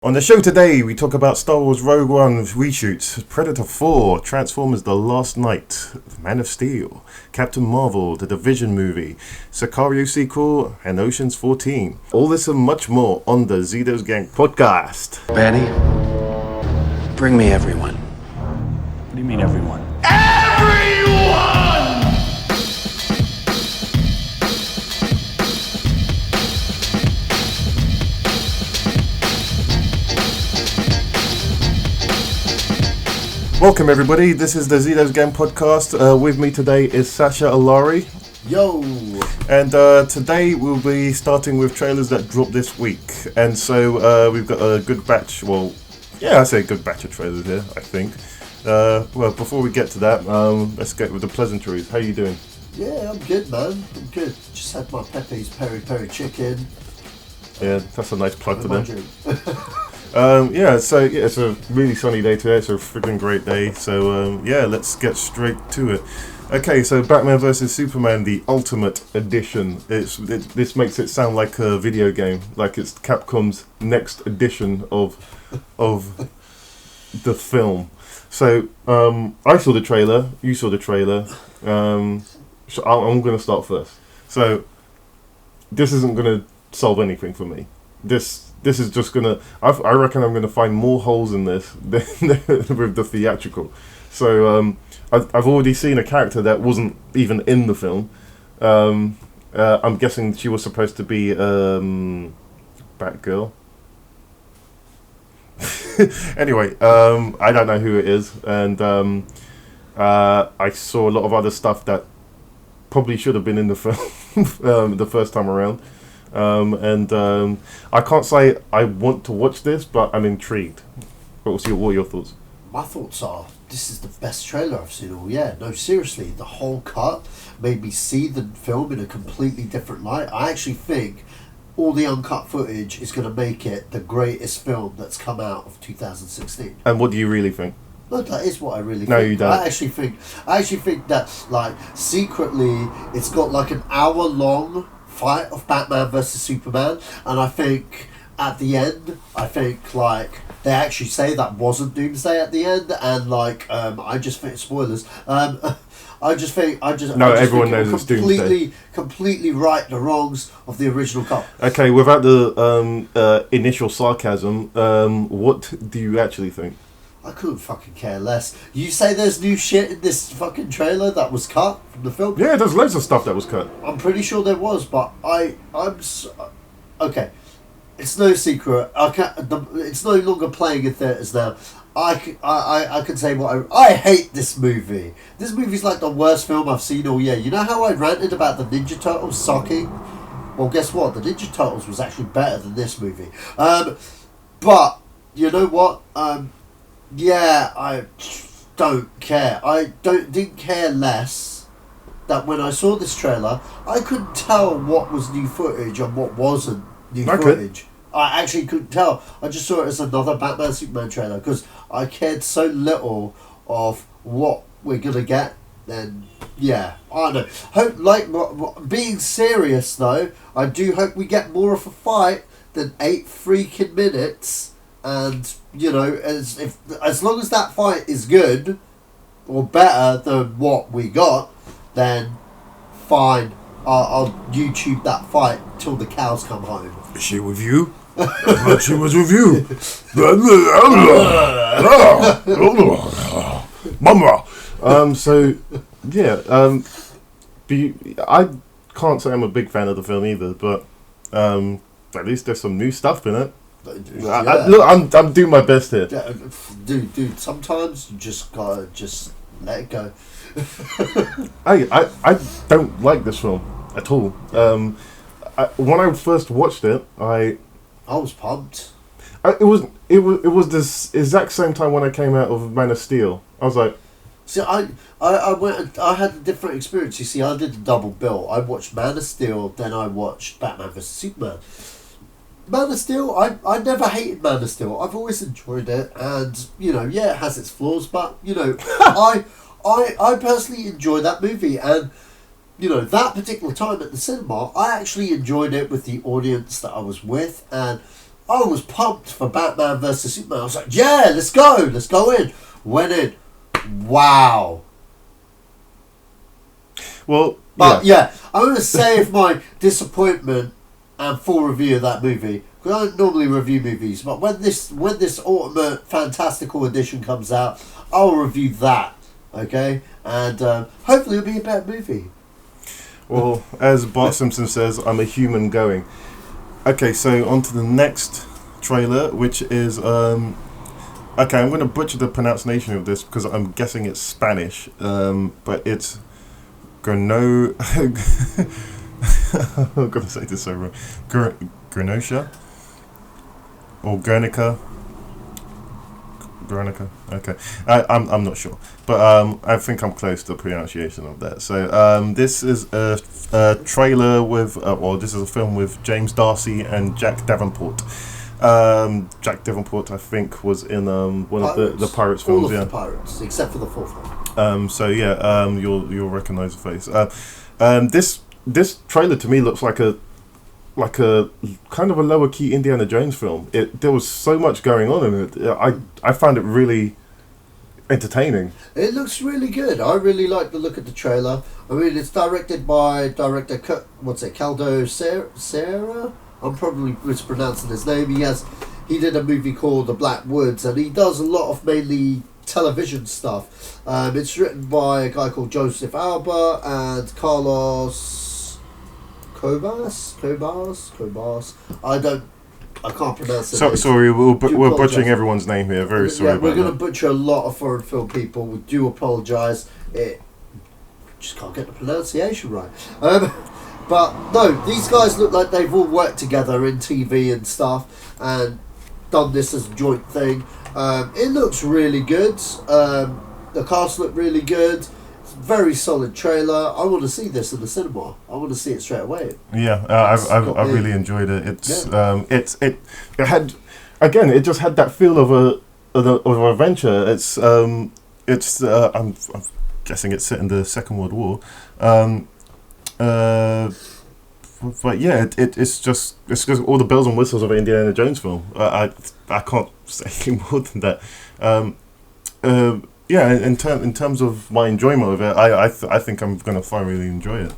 On the show today, we talk about Star Wars Rogue One reshoots, Predator 4, Transformers The Last Night, Man of Steel, Captain Marvel, The Division movie, Sicario Sequel, and Ocean's 14. All this and much more on the Zedos Gang podcast. Betty, bring me everyone. What do you mean, everyone? Everyone! Welcome everybody, this is the Zedos Gang podcast. With me today is Sasha Alari. Yo! And today we'll be starting with trailers that dropped this week. And so we've got a good batch, I say a good batch of trailers here, I think. Well, before we get to that, let's get with the pleasantries. How you doing? Yeah, I'm good, man. I'm good. Just had my Pepe's Peri Peri chicken. Yeah, that's a nice plug for them. It's a really sunny day today. It's a freaking great day. So let's get straight to it. Okay, so Batman vs Superman: The Ultimate Edition. This makes it sound like a video game, like it's Capcom's next edition of the film. So I saw the trailer. You saw the trailer. So I'm going to start first. So this isn't going to solve anything for me. This is just gonna. I reckon I'm gonna find more holes in this than with the theatrical. So I've already seen a character that wasn't even in the film. I'm guessing she was supposed to be Batgirl. Anyway, I don't know who it is, and I saw a lot of other stuff that probably should have been in the film the first time around. I can't say I want to watch this, but I'm intrigued. What are your thoughts? My thoughts are, this is the best trailer I've seen all year. No, seriously, the whole cut made me see the film in a completely different light. I actually think all the uncut footage is going to make it the greatest film that's come out of 2016. And what do you really think? No, that is what I really think. No, you don't. I actually think that, like, secretly, it's got like an hour-long fight of Batman versus Superman, and I think at the end, like they actually say that wasn't Doomsday at the end, and like I just think spoilers. Everyone knows it's Doomsday. Completely right the wrongs of the original cut. Okay, without the initial sarcasm, what do you actually think? I couldn't fucking care less. You say there's new shit in this fucking trailer that was cut from the film? Yeah, there's loads of stuff that was cut. I'm pretty sure there was, but okay. It's no secret. It's no longer playing in theatres now. I can say I hate this movie. This movie's like the worst film I've seen all year. You know how I ranted about the Ninja Turtles sucking? Well, guess what? The Ninja Turtles was actually better than this movie. But you know what? Yeah, I don't care. Didn't care less that when I saw this trailer, I couldn't tell what was new footage and what wasn't new footage. I actually couldn't tell. I just saw it as another Batman Superman trailer because I cared so little of what we're gonna get. Then yeah, I don't know. Being serious though, I do hope we get more of a fight than 8 freaking minutes. And you know, as long as that fight is good or better than what we got, then fine. I'll YouTube that fight till the cows come home. Is she with you? I thought she was with you. I can't say I'm a big fan of the film either, but at least there's some new stuff in it. Yeah. Look, I'm doing my best here. Yeah, dude. Sometimes you just gotta let it go. I don't like this film at all. When I first watched it, I was pumped. It was this exact same time when I came out of Man of Steel. I was like, see, I had a different experience. You see, I did a double bill. I watched Man of Steel, then I watched Batman vs Superman. Man of Steel, I never hated Man of Steel. I've always enjoyed it, and you know, yeah, it has its flaws, but you know, I personally enjoy that movie, and you know, that particular time at the cinema, I actually enjoyed it with the audience that I was with, and I was pumped for Batman versus Superman. I was like, yeah, let's go in. Went in. Wow. Well, but yeah, I'm going to save my disappointment and full review of that movie, because I don't normally review movies, but when this Ultimate Fantastical Edition comes out, I'll review that, okay? And hopefully it'll be a better movie. Well, as Bart Simpson says, I'm a human going. Okay, so on to the next trailer, which is... okay, I'm going to butcher the pronunciation of this because I'm guessing it's Spanish, but it's... I'm going to say this so wrong. Guernica? Or Guernica? Okay. I'm not sure. But I think I'm close to the pronunciation of that. So this is a trailer with... this is a film with James Darcy and Jack Davenport. Jack Davenport, I think, was in one of the Pirates films. All of the Pirates, except for the fourth one. So yeah, you'll recognise the face. This trailer to me looks like a kind of a lower key Indiana Jones film. There was so much going on in it. I found it really entertaining. It looks really good. I really like the look of the trailer. I mean, it's directed by director Caldo Serra. I'm probably mispronouncing his name. He did a movie called The Black Woods, and he does a lot of mainly television stuff. It's written by a guy called Joseph Alba and Carlos Cobas. I can't pronounce it. Sorry, we're butchering everyone's name here. Very sorry. We're going to butcher a lot of foreign film people. We do apologise. Just can't get the pronunciation right. But no, these guys look like they've all worked together in TV and stuff and done this as a joint thing. It looks really good. The cast look really good. It's a very solid trailer. I want to see this in the cinema. I want to see it straight away. Yeah, I really enjoyed it. It had, again, it just had that feel of an adventure. I'm guessing it's set in the Second World War. But yeah, it's just all the bells and whistles of an Indiana Jones film. I can't say more than that. Yeah, in terms of my enjoyment of it, I think I'm gonna thoroughly enjoy it.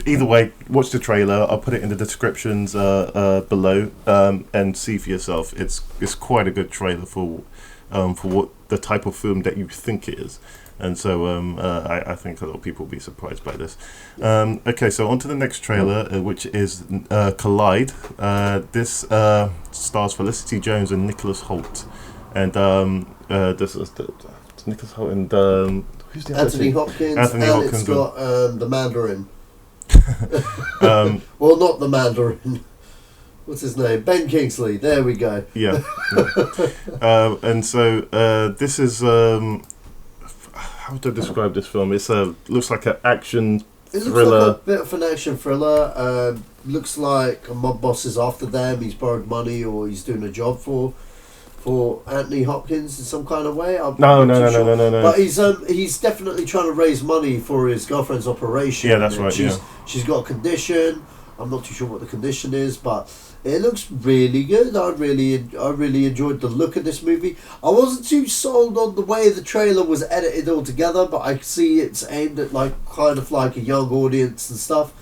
Either way, watch the trailer. I'll put it in the descriptions below, and see for yourself. It's quite a good trailer for what the type of film that you think it is. And so I think a lot of people will be surprised by this. Okay, so on to the next trailer, which is Collide. This stars Felicity Jones and Nicholas Hoult. And this is Nicholas Hoult and who's the other Anthony Hopkins. Anthony and Hopkins. It's got the Mandarin. Well, not the Mandarin. What's his name? Ben Kingsley. There we go. Yeah. And so this is... how to describe this film? It's looks like an action thriller. It looks like a bit of an action thriller. Looks like a mob boss is after them. He's borrowed money, or he's doing a job for Anthony Hopkins in some kind of way. No. But he's definitely trying to raise money for his girlfriend's operation. Yeah, that's right. She's got a condition. I'm not too sure what the condition is, but it looks really good. I really enjoyed the look of this movie. I wasn't too sold on the way the trailer was edited altogether, but I see it's aimed at kind of like a young audience and stuff.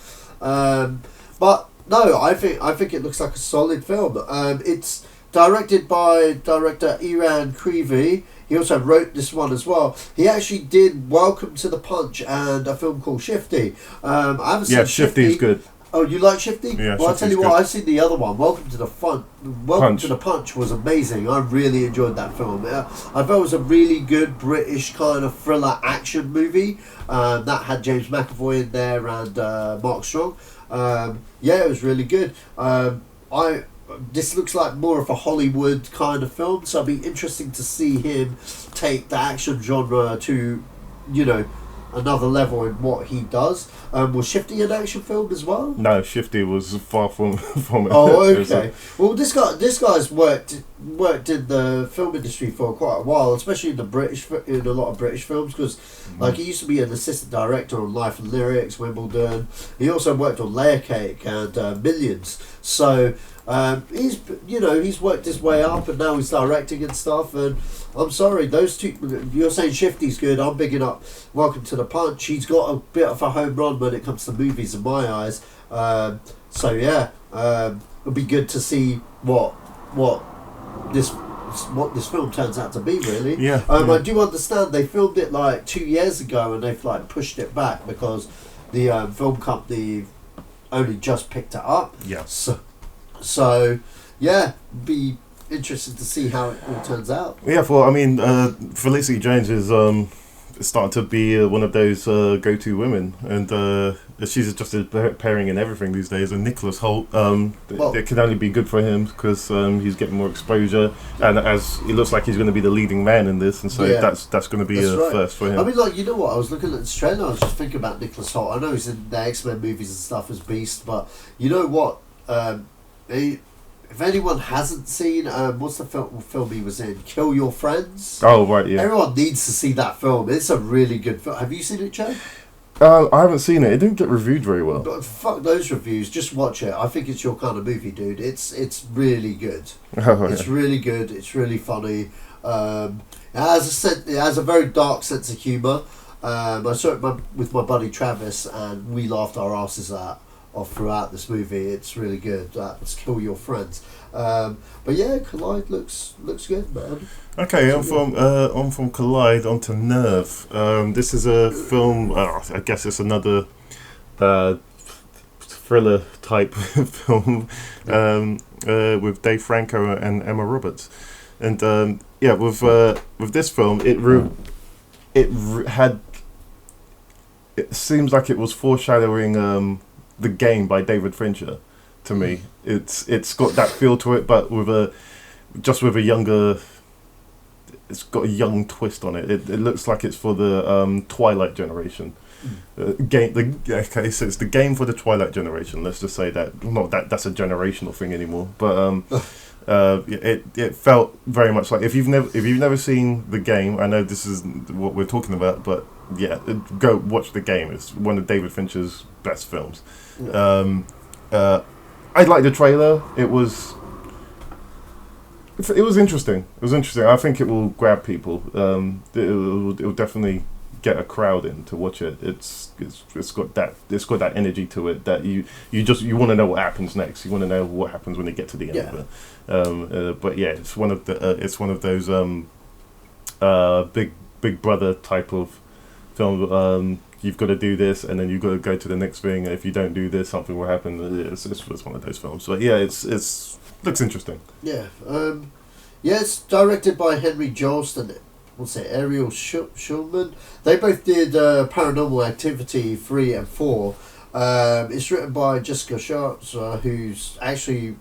But no, I think it looks like a solid film. It's directed by director Iran Creevy. He also wrote this one as well. He actually did Welcome to the Punch and a film called Shifty. I haven't seen Shifty is good. Oh, you like Shifty? Yeah, well, I'll tell you what, I've seen the other one. Welcome to the Punch was amazing. I really enjoyed that film. I thought it was a really good British kind of thriller action movie. That had James McAvoy in there and Mark Strong. Yeah, it was really good. This looks like more of a Hollywood kind of film, so it'd be interesting to see him take the action genre to, another level in what he does. Was Shifty an action film as well? No, Shifty was far from it. Oh, okay. Well, this guy's worked in the film industry for quite a while, especially in a lot of British films, because he used to be an assistant director on Life and Lyrics, Wimbledon. He also worked on Layer Cake and Millions. So He's worked his way up, and now he's directing and stuff. And I'm sorry, those two. You're saying Shifty's good. I'm bigging up Welcome to the Punch. He's got a bit of a home run when it comes to movies in my eyes. It'll be good to see what this film turns out to be, really. Yeah. I do understand they filmed it like 2 years ago, and they've like pushed it back because the film company only just picked it up. Yeah. So yeah, be interested to see how it all turns out. Yeah, well, I mean, Felicity Jones is starting to be one of those go-to women, and she's just appearing in everything these days. And Nicholas Hoult, it can only be good for him because he's getting more exposure, and as it looks like he's going to be the leading man in this, and so that's going to be a first for him. I mean, like, you know what? I was looking at this trailer. I was just thinking about Nicholas Hoult. I know he's in the X-Men movies and stuff as Beast, but you know what? If anyone hasn't seen, what's the film he was in? Kill Your Friends? Oh, right, yeah. Everyone needs to see that film. It's a really good film. Have you seen it, Joe? I haven't seen it. It didn't get reviewed very well. But fuck those reviews. Just watch it. I think it's your kind of movie, dude. It's really good. It's really good. It's really funny. It has a very dark sense of humour. I saw it with my buddy Travis, and we laughed our asses off throughout this movie. It's really good. Let's Kill Your Friends. But yeah, Collide looks good, man. Okay, on from Collide onto Nerve. This is a film. I guess it's another thriller type film with Dave Franco and Emma Roberts. And with this film, it seems like it was foreshadowing The Game by David Fincher to me. It's got that feel to it, but with a younger. It's got a young twist on it. It looks like it's for the Twilight generation. So it's the game for the Twilight generation. Let's just say that. Not that that's a generational thing anymore, but it felt very much like if you've never seen The Game. I know this is what we're talking about, but yeah, go watch The Game. It's one of David Fincher's best films. I liked the trailer. It was interesting. It was interesting. I think it will grab people. It will definitely get a crowd in to watch it. It's got that energy to it that you want to know what happens next. You want to know what happens when they get to the end of it. But yeah, it's one of those big brother type of film. You've got to do this, and then you've got to go to the next thing. And if you don't do this, something will happen. It's one of those films. But yeah, it's looks interesting. Yeah. It's directed by Henry Jost and Ariel Schulman. They both did Paranormal Activity 3 and 4. It's written by Jessica Schatz, who's actually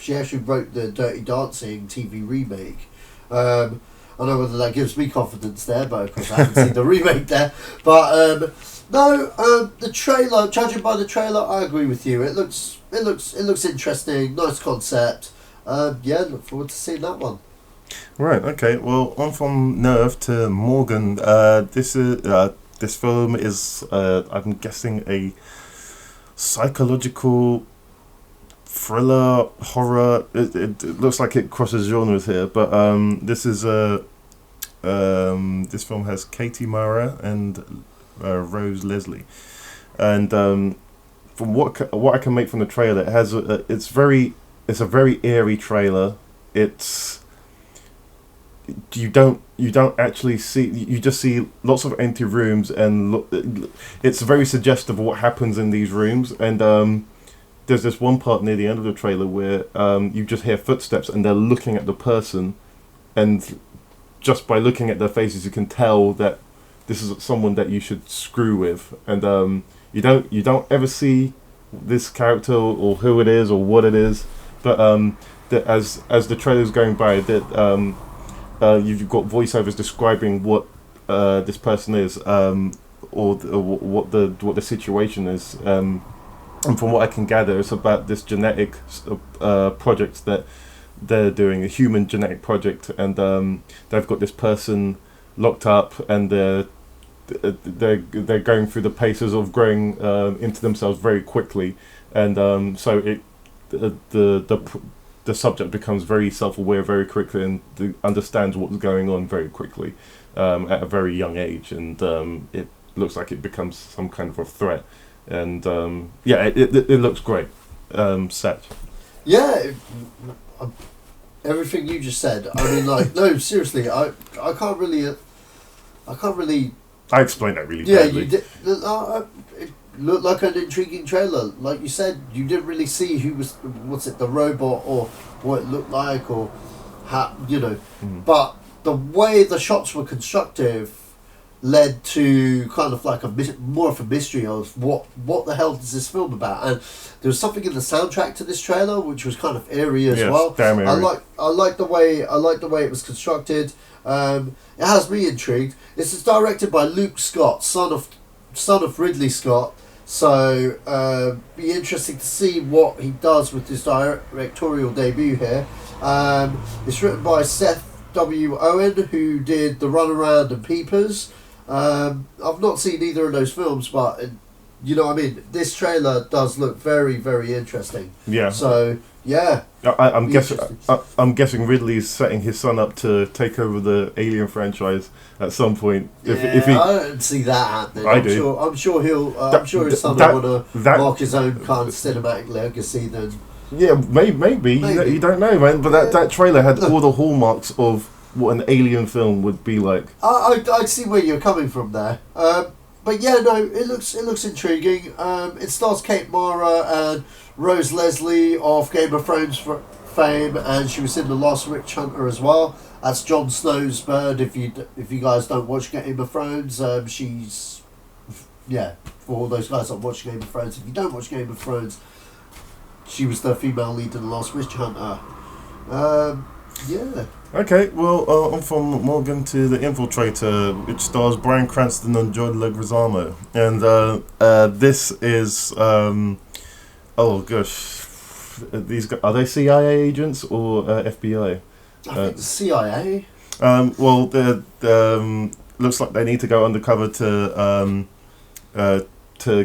she actually wrote the Dirty Dancing TV remake. I don't know whether that gives me confidence there, but of course I haven't seen the remake there. But the trailer, judging by the trailer, I agree with you. It looks interesting, nice concept. Look forward to seeing that one. Right. Okay. Well, on from Nerve to Morgan. This film is I'm guessing a psychological thriller horror. It looks like it crosses genres here, but this film has Katie Mara and Rose Leslie, and from what I can make from the trailer, it's a very airy trailer. You don't actually see, you just see lots of empty rooms, and it's very suggestive of what happens in these rooms. And there's this one part near the end of the trailer where you just hear footsteps, and they're looking at the person, and just by looking at their faces, you can tell that this is someone that you should screw with. And you don't ever see this character or who it is or what it is, but as the trailer's going by, that you've got voiceovers describing what this person is, or what the situation is. And from what I can gather, it's about this genetic project that they're doing, a human genetic project, and they've got this person locked up, and they're going through the paces of growing into themselves very quickly, and so the subject becomes very self-aware very quickly and understands what's going on very quickly at a very young age, and it looks like it becomes some kind of a threat, and it looks great. Set. Yeah, everything you just said. I mean, like, no, seriously, I can't really. I explained that really Yeah, badly. you did. It looked like an intriguing trailer. Like you said, you didn't really see the robot, or what it looked like, or how, But the way the shots were constructive led to kind of like more of a mystery of what the hell is this film about. And there was something in the soundtrack to this trailer which was kind of eerie as well. Damn eerie. I like the way it was constructed. It has me intrigued. This is directed by Luke Scott, son of Ridley Scott. So be interesting to see what he does with his directorial debut here. It's written by Seth W. Owen, who did The Runaround and Peepers. I've not seen either of those films, but you know what I mean. This trailer does look very, very interesting. Yeah. So yeah. I'm guessing Ridley's setting his son up to take over the Alien franchise at some point. If he, I don't see that happening. I'm sure his son will want to mark his own kind of cinematic legacy then. Yeah, maybe. You don't know, man. But that trailer had all the hallmarks of what an Alien film would be like. I see where you're coming from there. But yeah, no, it looks intriguing. It stars Kate Mara and Rose Leslie of Game of Thrones fame, and she was in The Last Witch Hunter as well. That's Jon Snow's bird. If you guys don't watch Game of Thrones, she's for all those guys that watch Game of Thrones. If you don't watch Game of Thrones, she was the female lead in The Last Witch Hunter. Yeah. Okay, well, I'm from Morgan to The Infiltrator, which stars Bryan Cranston and John Leguizamo. And this is, oh gosh, these guys, are they CIA agents or FBI? I think the CIA. Well, looks like they need to go undercover to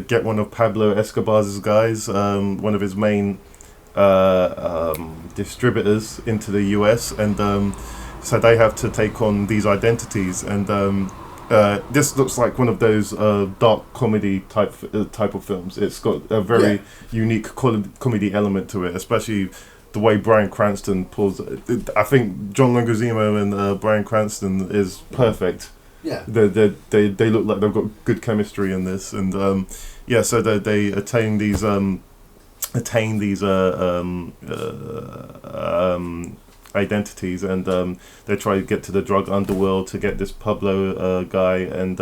get one of Pablo Escobar's guys, one of his main distributors into the US, and so they have to take on these identities, and this looks like one of those dark comedy type of films. It's got a very unique comedy element to it, especially the way Bryan Cranston pulls. I think John Leguizamo and Bryan Cranston is perfect. Yeah, they look like they've got good chemistry in this, and so they attain these identities, and they try to get to the drug underworld to get this Pablo guy, and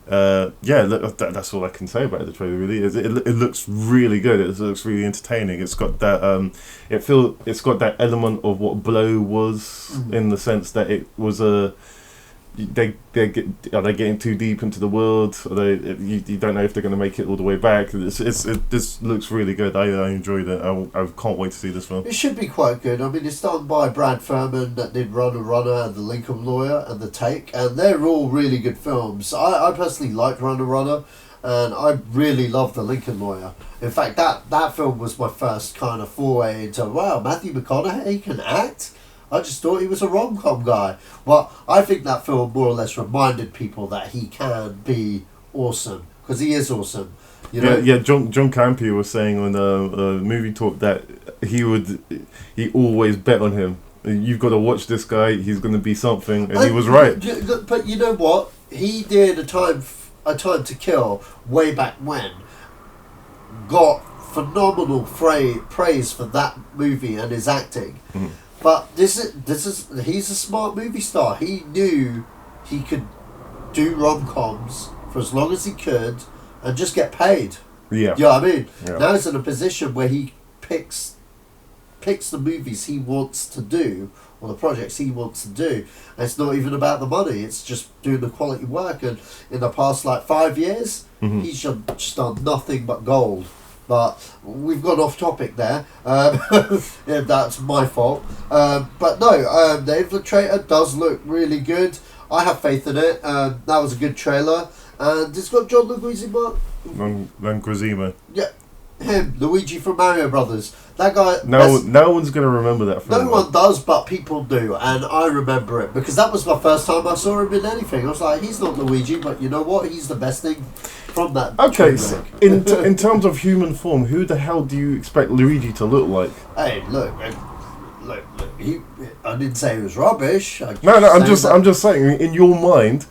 that's all I can say about the trailer. Really, it looks really good. It looks really entertaining. It's got that it's got that element of what Blow was, in the sense that it was a. Are they getting too deep into the world? You don't know if they're going to make it all the way back. This looks really good. I enjoyed it. I can't wait to see this film. It should be quite good. I mean, it's done by Brad Furman, that did Runner and The Lincoln Lawyer and The Take, and they're all really good films. I personally liked Runner, and I really love The Lincoln Lawyer. In fact, that film was my first kind of foray into, wow, Matthew McConaughey can act? I just thought he was a rom-com guy. Well, I think that film more or less reminded people that he can be awesome, because he is awesome. You know? Yeah. John Campea was saying on Movie Talk that he always bet on him. You've got to watch this guy. He's going to be something, and he was right. But you know what? He did a time to Kill way back when. Got phenomenal praise for that movie and his acting. Mm. But this is he's a smart movie star. He knew he could do rom-coms for as long as he could and just get paid. Yeah. You know what I mean? Yeah. Now he's in a position where he picks the movies he wants to do, or the projects he wants to do. And it's not even about the money, it's just doing the quality work. And in the past 5 years, he's just done nothing but gold. But we've gone off topic there. Yeah, that's my fault. But no, The Infiltrator does look really good. I have faith in it. That was a good trailer. And it's got John Leguizamo. Leguizamo. Yeah. him, Luigi from Mario Brothers. That guy. No one's gonna remember that film. No one does, but people do, and I remember it because that was my first time I saw him in anything. I was like, he's not Luigi, but you know what? He's the best thing from that. Okay, so in terms of human form, who the hell do you expect Luigi to look like? Hey, look. I didn't say he was rubbish. I'm just saying, in your mind,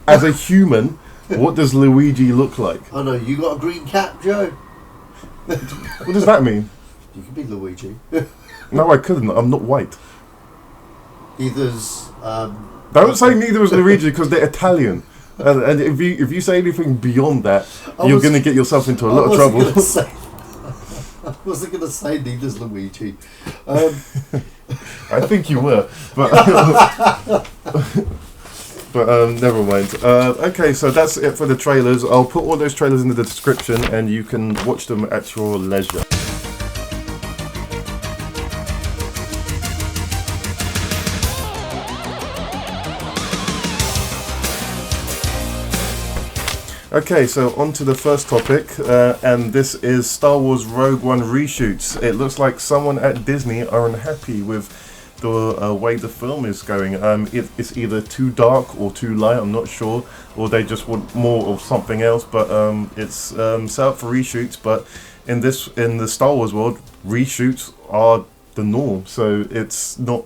as a human, what does Luigi look like? I know you got a green cap, Joe. What does that mean? You could be Luigi. No, I couldn't. I'm not white. Neither's. Don't say neither is Luigi because they're Italian. And if you say anything beyond that, you're going to get yourself into a lot of trouble. I wasn't going to say neither's Luigi. I think you were, but never mind. Okay, so that's it for the trailers. I'll put all those trailers in the description, and you can watch them at your leisure. Okay, so on to the first topic, and this is Star Wars Rogue One reshoots. It looks like someone at Disney are unhappy with the way the film is going. It's either too dark or too light, I'm not sure, or they just want more of something else, but it's set up for reshoots, but in the Star Wars world, reshoots are the norm, so it's not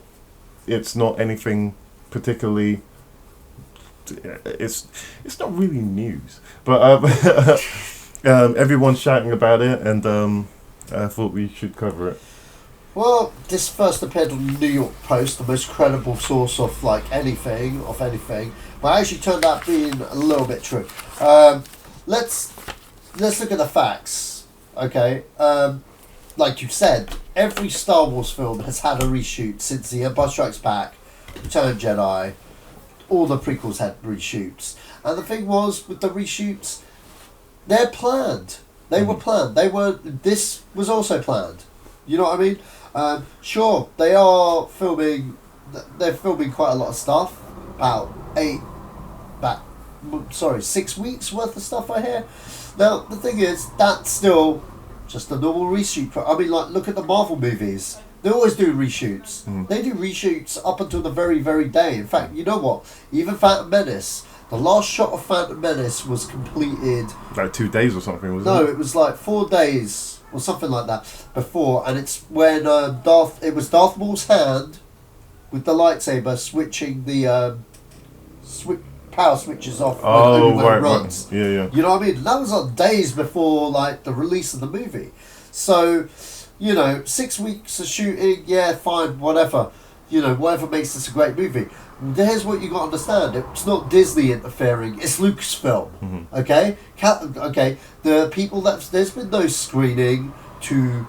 anything particularly... It's not really news, but everyone's shouting about it, and I thought we should cover it. Well, this first appeared on the New York Post, the most credible source of anything, but actually turned out being a little bit true. Let's look at the facts, okay? Like you said, every Star Wars film has had a reshoot since The Empire Strikes Back, Return of the Jedi. All the prequels had reshoots, and the thing was with the reshoots, they're planned. They were planned. This was also planned. You know what I mean? Sure, they're filming quite a lot of stuff. About 6 weeks worth of stuff I hear. Now the thing is, that's still just a normal reshoot. I mean, look at the Marvel movies. They always do reshoots. They do reshoots up until the very, very day. In fact, you know what? Even Phantom Menace, the last shot of Phantom Menace was completed... Like 2 days or something, wasn't it? No, it was like 4 days or something like that before. And it's when Darth Maul's hand with the lightsaber switching the power switches off when Obi-Wan runs. Right. Yeah. You know what I mean? That was on days before the release of the movie. So... 6 weeks of shooting, yeah, fine, whatever. Whatever makes this a great movie. Here's what you got to understand. It's not Disney interfering. It's Lucasfilm. Mm-hmm. Okay? Okay. The people there's been no screening to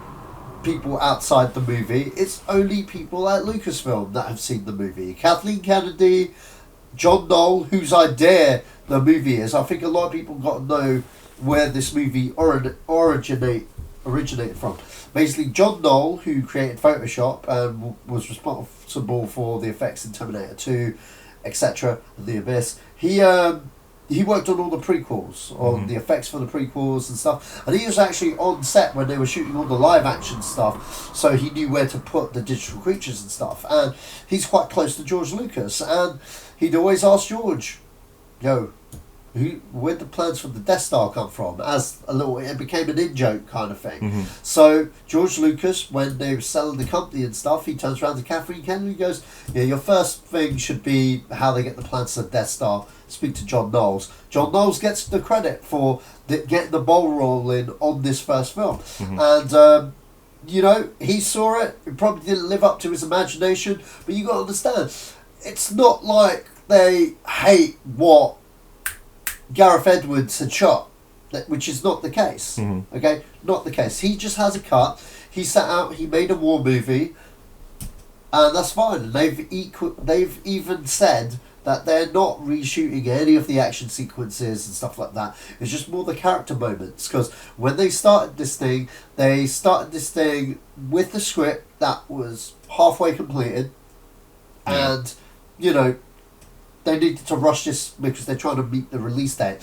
people outside the movie. It's only people at Lucasfilm that have seen the movie. Kathleen Kennedy, John Knoll, whose idea the movie is. I think a lot of people got to know where this movie originated from. Basically, John Knoll, who created Photoshop and was responsible for the effects in Terminator 2, etc., The Abyss, he worked on all the prequels, on the effects for the prequels and stuff, and he was actually on set when they were shooting all the live action stuff, so he knew where to put the digital creatures and stuff, and he's quite close to George Lucas, and he'd always ask George, where'd the plans for the Death Star come from? It became an in-joke kind of thing. So George Lucas, when they were selling the company and stuff, he turns around to Kathleen Kennedy and goes, yeah, your first thing should be how they get the plans for the Death Star. Speak to John Knowles. John Knowles gets the credit for getting the ball rolling on this first film. And, he saw it. It probably didn't live up to his imagination. But you got to understand, it's not like they hate what Gareth Edwards had shot, which is not the case. Okay, not the case. He just has a cut. He sat out. He made a war movie, and that's fine. And they've even said that they're not reshooting any of the action sequences and stuff like that. It's just more the character moments. Because when they started this thing with the script that was halfway completed, and they needed to rush this because they're trying to meet the release date.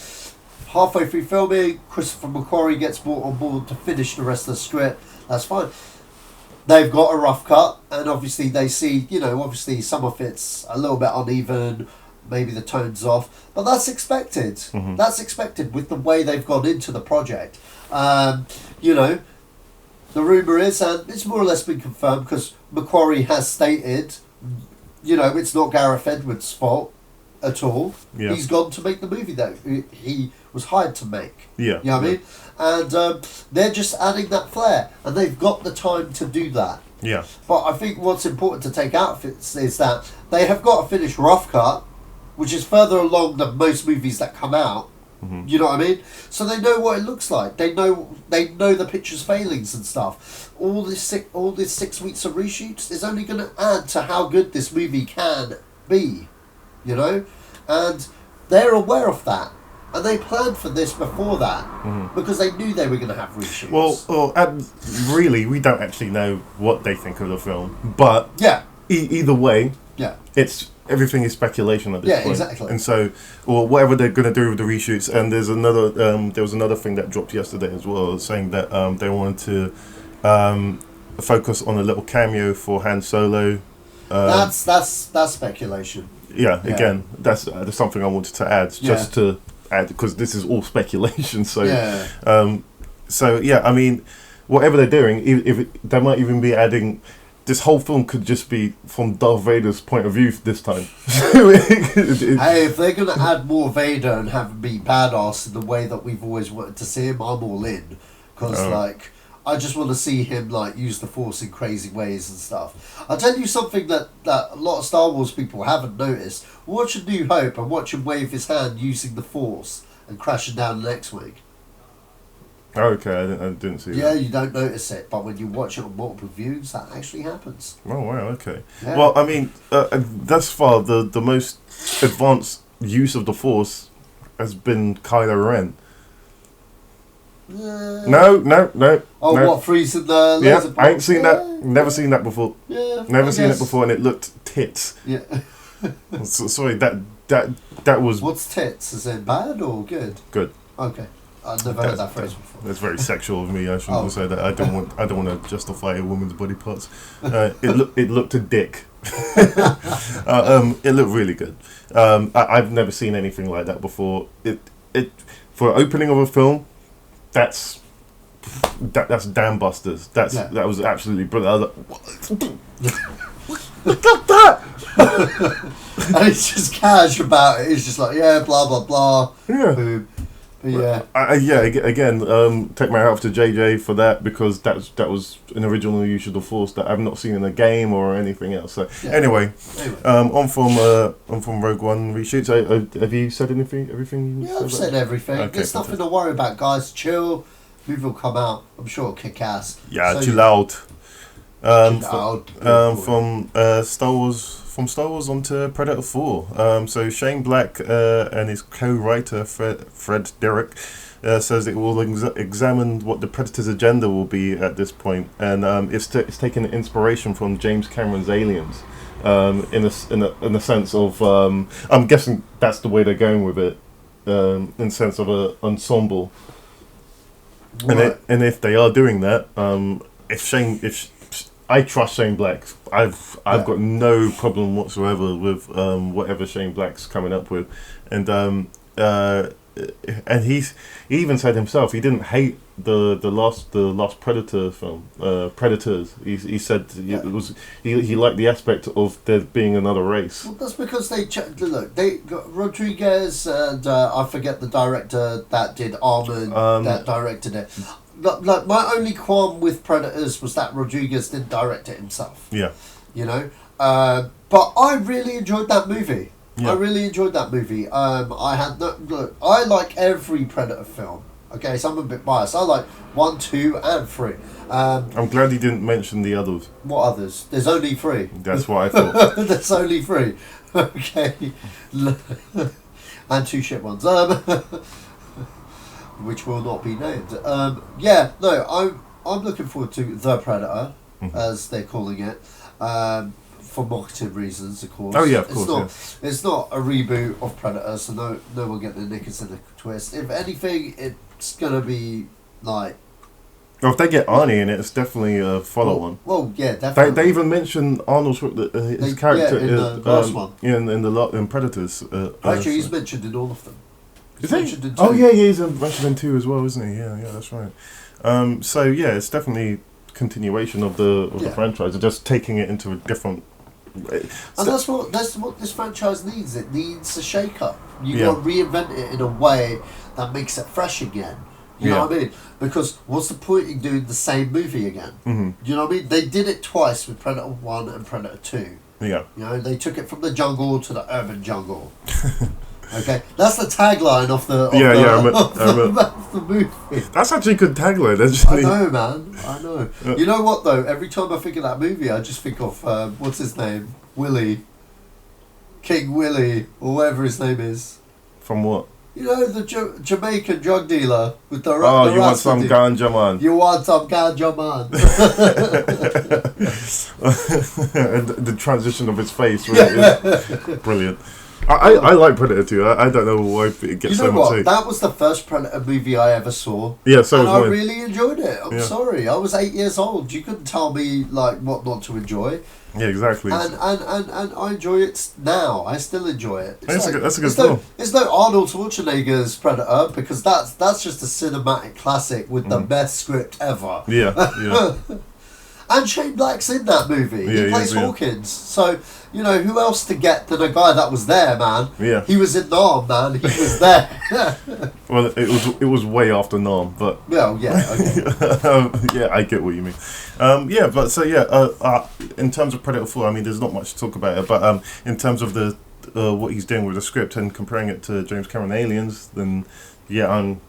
halfway through filming, Christopher McQuarrie gets brought on board to finish the rest of the script. That's fine. They've got a rough cut, and obviously they see, obviously some of it's a little bit uneven, maybe the tone's off, but that's expected. Mm-hmm. That's expected with the way they've gone into the project. The rumour is, and it's more or less been confirmed, because McQuarrie has stated, it's not Gareth Edwards' fault at all. Yeah. He's gone to make the movie that he was hired to make. Yeah. You know what I mean? And they're just adding that flair, and they've got the time to do that. Yeah. But I think what's important to take out of it is that they have got a finished rough cut, which is further along than most movies that come out. Mm-hmm. You know what I mean? So they know what it looks like. They know the picture's failings and stuff. All this 6 weeks of reshoots is only going to add to how good this movie can be. And they're aware of that. And they planned for this before that, because they knew they were going to have reshoots. Really, we don't actually know what they think of the film, but yeah, either way, yeah, everything is speculation at this point. Yeah, exactly. And so, or whatever they're going to do with the reshoots. And there was another thing that dropped yesterday as well, saying that they wanted to focus on a little cameo for Han Solo. That's speculation. Yeah, again, that's something I wanted to add, just to add, because this is all speculation. So, I mean, whatever they're doing, if they might even be adding. This whole film could just be from Darth Vader's point of view this time. Hey, if they're going to add more Vader and have him be badass in the way that we've always wanted to see him, I'm all in. Because, I just want to see him, use the Force in crazy ways and stuff. I'll tell you something that a lot of Star Wars people haven't noticed. Watch A New Hope and watch him wave his hand using the Force and crashing down an X-Wing. Okay, I didn't see that. Yeah, you don't notice it, but when you watch it on multiple views, that actually happens. Oh, wow, okay. Yeah. Well, I mean, thus far, the most advanced use of the Force has been Kylo Ren. No. Oh, no. what, freezing the laser Yeah, I ain't bolts? seen that. Never seen that before. Yeah, Never I seen guess. it before, and it looked tits. Yeah. Sorry, that was What's tits? Is it bad or good? good. Okay. I've never heard that phrase before. That's very sexual of me. I shouldn't say that. I don't want to justify a woman's body parts. It looked a dick. It looked really good. I've never seen anything like that before. It for opening of a film, that's damn busters. That was absolutely brilliant. I was like, look at that. And it's just cash about it. It's just like, yeah, blah, blah, blah. Yeah. Boom. But yeah. Again, take my hat off to JJ for that, because that was an original use of the Force that I've not seen in a game or anything else. So anyway, on from Rogue One reshoots. Have you said anything? Everything? Yeah, I've said everything. Okay, There's nothing to worry about, guys. Chill. Movie will come out. I'm sure it'll kick ass. Yeah, So chill out. From From Star Wars onto Predator 4. So Shane Black and his co-writer Fred Derrick says it will examine what the Predator's agenda will be at this point, and it's taken inspiration from James Cameron's Aliens. In a sense of, I'm guessing that's the way they're going with it, in sense of an ensemble. Right. And if they are doing that, if I trust Shane Black. I've got no problem whatsoever with whatever Shane Black's coming up with, and he even said himself he didn't hate the last Predator film, Predators. He said it was he liked the aspect of there being another race. Well, that's because they got Rodriguez and I forget the director that did Armored that directed it. Like my only qualm with Predators was that Rodriguez didn't direct it himself. Yeah. But I really enjoyed that movie. Yeah. I really enjoyed that movie. I like every Predator film. Okay, so I'm a bit biased. I like 1, 2, and 3. I'm glad he didn't mention the others. What others? There's only 3. That's what I thought. There's only 3. Okay. And 2 shit ones. Which will not be named. I'm looking forward to The Predator, as they're calling it. for marketing reasons, of course. Oh yeah, of course. It's not a reboot of Predator, so no one getting the knickers in the twist. If anything, it's gonna be like. Well, if they get Arnie in it, it's definitely a follow-on. Well, yeah, definitely. They even mentioned Arnold's his character in the last one. in Predators. Actually, he's mentioned in all of them. Is he? Oh yeah, he's mentioned in 2 as well, isn't he? Yeah, that's right. So yeah, it's definitely continuation of the franchise, and just taking it into a different. And that's what this franchise needs. It needs a shake-up. You got to reinvent it in a way that makes it fresh again. You know what I mean? Because what's the point in doing the same movie again? Mm-hmm. You know what I mean? They did it twice with Predator 1 and Predator 2. Yeah. You know, they took it from the jungle to the urban jungle. Okay, that's the tagline of the movie. That's actually a good tagline. I know, man. I know. You know what though? Every time I think of that movie, I just think of what's his name, Willie, King Willie, or whatever his name is. From what? You know, the Jamaican drug dealer with the you want some ganja, man. You want some ganja, man. And the transition of his face was brilliant. I like Predator 2. I don't know why it gets so much hate. That was the first Predator movie I ever saw. Yeah, so and was mine. I really enjoyed it. I'm sorry. I was 8 years old. You couldn't tell me like what not to enjoy. Yeah, exactly. And I enjoy it now. I still enjoy it. That's a good film. It's no Arnold Schwarzenegger's Predator because that's just a cinematic classic with the best script ever. Yeah. And Shane Black's in that movie. He plays Hawkins. So, you know, who else to get than a guy that was there, man? Yeah. He was in Nam, man. He was there. Well, it was way after Nam, but... Well, yeah, okay. Yeah, I get what you mean. In terms of Predator 4, I mean, there's not much to talk about it, but in terms of the what he's doing with the script and comparing it to James Cameron Aliens, then, yeah, I'm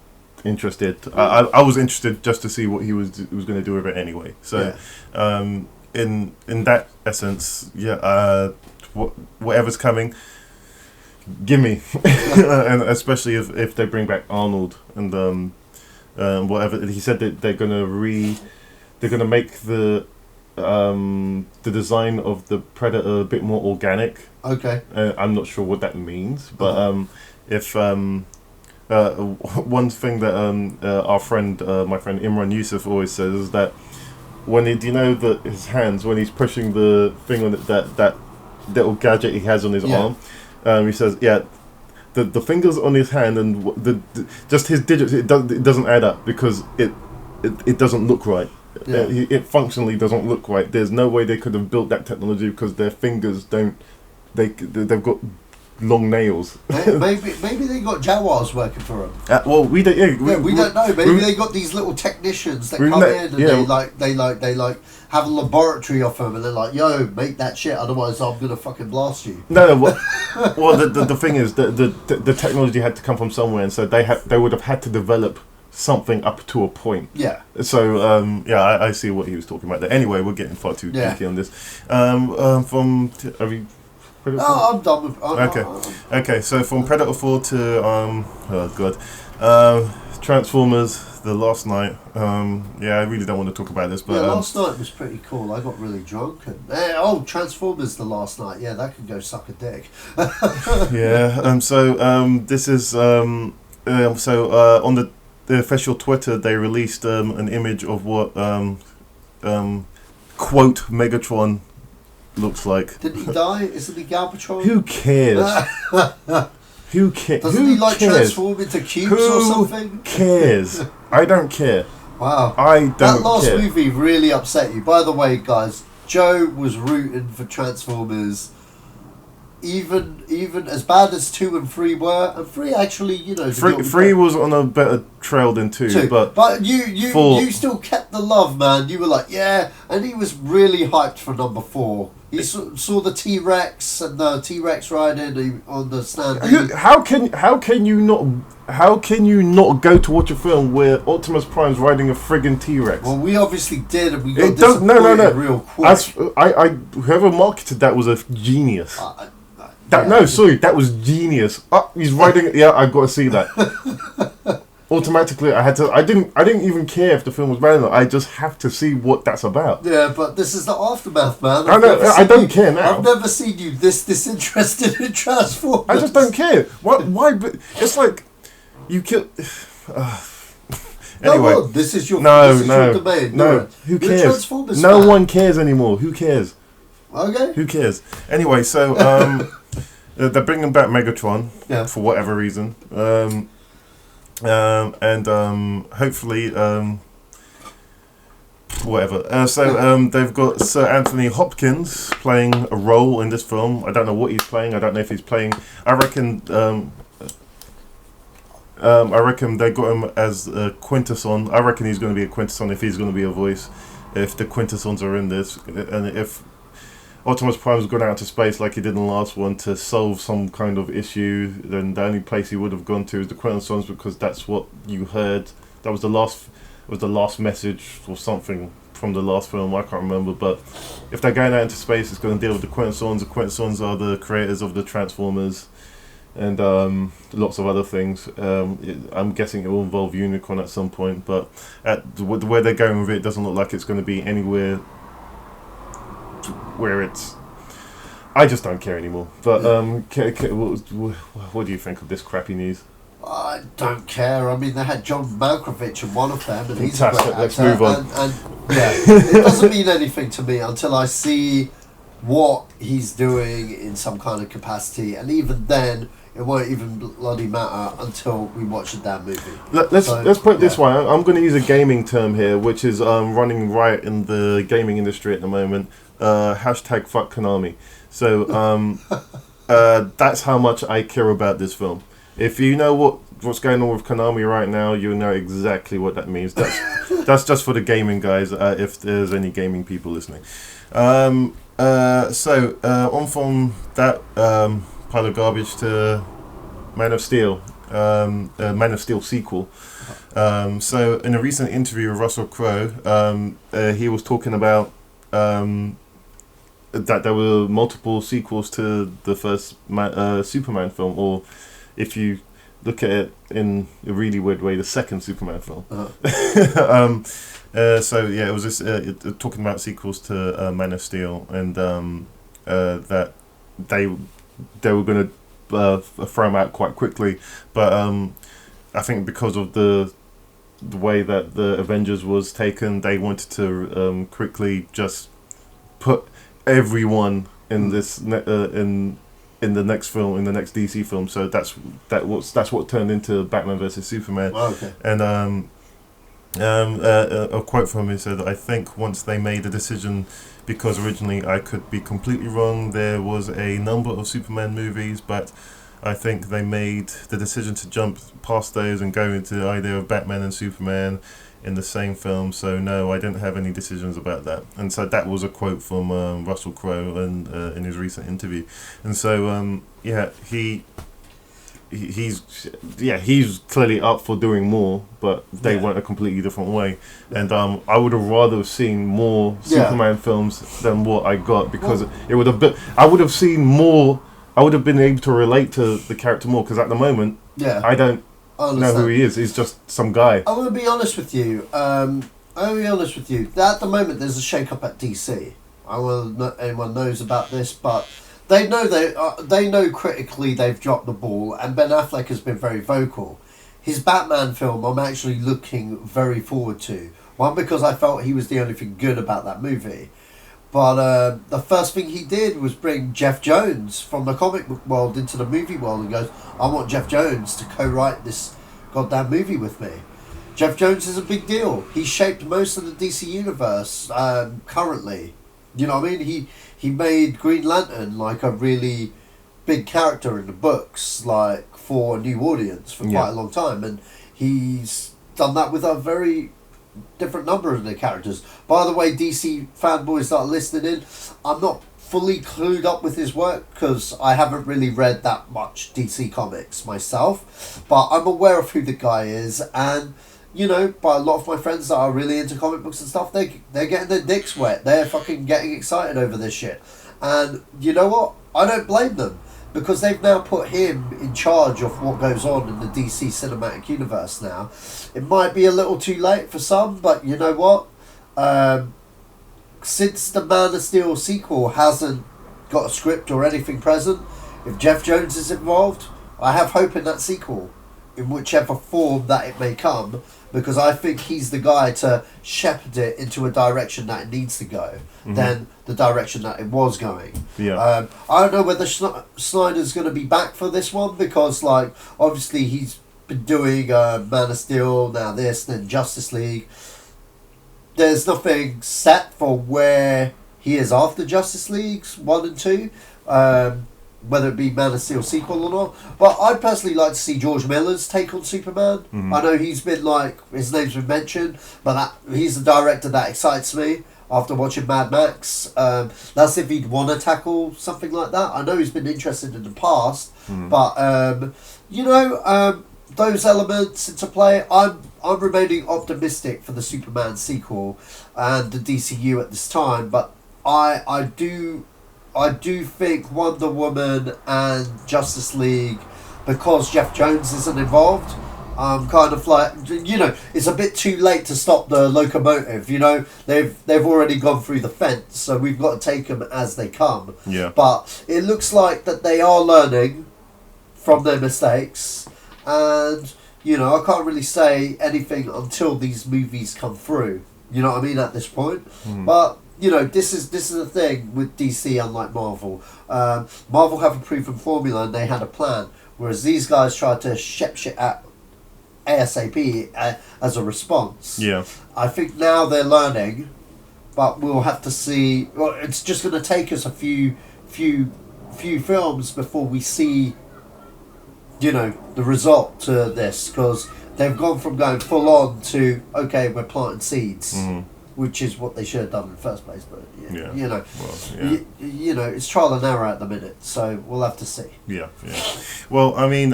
interested. I was interested just to see what he was going to do with it anyway. So, in that essence, whatever's coming, give me, and especially if they bring back Arnold and whatever he said that they're gonna make the design of the Predator a bit more organic. Okay. I'm not sure what that means, but if one thing that my friend Imran Yusuf always says is that his hands when he's pushing the thing on that little gadget he has on his arm, he says the fingers on his hand and just his digits it doesn't add up because it doesn't look right. It functionally doesn't look right. There's no way they could have built that technology because their fingers they've got long nails. maybe they got Jaguars working for them. We don't. We don't know. Maybe they got these little technicians that come in and they have a laboratory of them and they're like, "Yo, make that shit, otherwise I'm gonna fucking blast you." No. Well, the thing is the technology had to come from somewhere, and so they would have had to develop something up to a point. Yeah. So I see what he was talking about there. Anyway, we're getting far too geeky on this. Are we? Predator 4? I'm done with. Okay. So from Predator 4 to Transformers: The Last Night. I really don't want to talk about this, but Last Night was pretty cool. I got really drunk and Transformers: The Last Night. Yeah, that could go suck a dick. This is on the official Twitter they released an image of what quote Megatron looks like. Didn't he die? Isn't he Galvatron? Who cares? Who cares? Doesn't he transform into cubes or something? Who cares? I don't care. Wow. I don't care. That last movie really upset you. By the way, guys, Joe was rooting for Transformers. Even as bad as 2 and 3 were, and 3 actually, 3 was on a better trail than 2. But you still kept the love, man. You were like, yeah, and he was really hyped for number 4. He saw the T-Rex and the T-Rex riding on the stand. How can you not go to watch a film where Optimus Prime's riding a friggin' T-Rex? Well, we obviously did, and we got disappointed real quick. Whoever marketed that was a genius. That was genius. He's riding. Yeah, I've got to see that. automatically I had to. I didn't even care if the film was bad or not. I just have to see what that's about. Yeah, but this is the aftermath, man. I know. I don't care now. I've never seen you this disinterested in Transformers. I just don't care. Why? But it's like you kill. Anyway, no, this is your domain. No, who cares? No one cares anymore. Who cares? Okay. Who cares? Anyway, so they're bringing back Megatron for whatever reason, and hopefully whatever. So they've got Sir Anthony Hopkins playing a role in this film. I don't know what he's playing. I don't know if he's playing. I reckon they got him as a Quintesson. I reckon he's going to be a Quintesson if he's going to be a voice. If the Quintessons are in this, and if Optimus Prime's gone out to space like he did in the last one to solve some kind of issue, then the only place he would have gone to is the Quintessons, because that's what you heard. That was the last message or something from the last film. I can't remember. But if they're going out into space, it's going to deal with the Quintessons. The Quintessons are the creators of the Transformers. And lots of other things. I'm guessing it will involve Unicorn at some point, but at the way they're going with it, doesn't look like it's going to be anywhere where it's. I just don't care anymore. But what do you think of this crappy news? I don't care. I mean, they had John Malkovich in one of them, and he's fantastic. a great Let's actor. move on. And yeah, it doesn't mean anything to me until I see what he's doing in some kind of capacity, and even then. It won't even bloody matter until we watch the damn movie. Let's put it this way. I'm going to use a gaming term here, which is running riot in the gaming industry at the moment. Hashtag fuck Konami. So that's how much I care about this film. If you know what's going on with Konami right now, you know exactly what that means. That's just for the gaming guys. If there's any gaming people listening. On from that. Pile of garbage to Man of Steel, Man of Steel sequel. So in a recent interview with Russell Crowe, he was talking about that there were multiple sequels to the first Superman film, or if you look at it in a really weird way, the second Superman film. So yeah, it was this talking about sequels to Man of Steel, and that they were going to throw them out quite quickly, but I think because of the way that the Avengers was taken, they wanted to quickly just put everyone in this in the next film, in the next DC film. So that's what turned into Batman vs Superman. Oh, okay. And a quote from him said, "I think once they made a decision." Because originally, I could be completely wrong, there was a number of Superman movies, but I think they made the decision to jump past those and go into the idea of Batman and Superman in the same film. So no, I didn't have any decisions about that. And so that was a quote from Russell Crowe in his recent interview. And so he's clearly up for doing more, but they went a completely different way. And I would have rather have seen more Superman films than what I got, because it would have been. I would have seen more. I would have been able to relate to the character more, because at the moment, I don't know who he is. He's just some guy. I'm going to be honest with you. At the moment, there's a shake-up at DC. I don't know if anyone knows about this, but. They know critically they've dropped the ball, and Ben Affleck has been very vocal. His Batman film, I'm actually looking very forward to. One, because I felt he was the only thing good about that movie. But the first thing he did was bring Jeff Jones from the comic book world into the movie world and goes, I want Jeff Jones to co-write this goddamn movie with me. Jeff Jones is a big deal. He shaped most of the DC universe currently. You know what I mean? He made Green Lantern like a really big character in the books, like for a new audience for quite a long time, and he's done that with a very different number of the characters. By the way, DC fanboys that are listening in, I'm not fully clued up with his work because I haven't really read that much DC comics myself, but I'm aware of who the guy is, and you know, by a lot of my friends that are really into comic books and stuff, they're getting their dicks wet. They're fucking getting excited over this shit. And you know what? I don't blame them. because they've now put him in charge of what goes on in the DC cinematic universe now, it might be a little too late for some, but you know what? Since the Man of Steel sequel hasn't got a script or anything present, if Jeff Jones is involved, I have hope in that sequel, in whichever form that it may come, because I think he's the guy to shepherd it into a direction that it needs to go, than the direction that it was going. Yeah. I don't know whether Snyder's going to be back for this one, because like obviously he's been doing Man of Steel, now this, then Justice League. There's nothing set for where he is after Justice League's 1 and 2. Whether it be Man of Steel sequel or not. But I'd personally like to see George Miller's take on Superman. I know he's been his name's been mentioned, but he's the director that excites me after watching Mad Max. That's if he'd want to tackle something like that. I know he's been interested in the past, but those elements into play, I'm remaining optimistic for the Superman sequel and the DCU at this time, but I do think Wonder Woman and Justice League, because Jeff Jones isn't involved, kind of like, it's a bit too late to stop the locomotive. They've already gone through the fence, so we've got to take them as they come. Yeah. But it looks like that they are learning from their mistakes, and I can't really say anything until these movies come through. You know what I mean at this point, but. This is the thing with DC, unlike Marvel. Marvel have a proven formula and they had a plan, whereas these guys tried to ship shit at ASAP as a response. Yeah. I think now they're learning, but we'll have to see. Well, it's just going to take us a few films before we see, the result to this, because they've gone from going full on to okay, we're planting seeds. Which is what they should have done in the first place, but it's trial and error at the minute, so we'll have to see. Yeah. Well, I mean,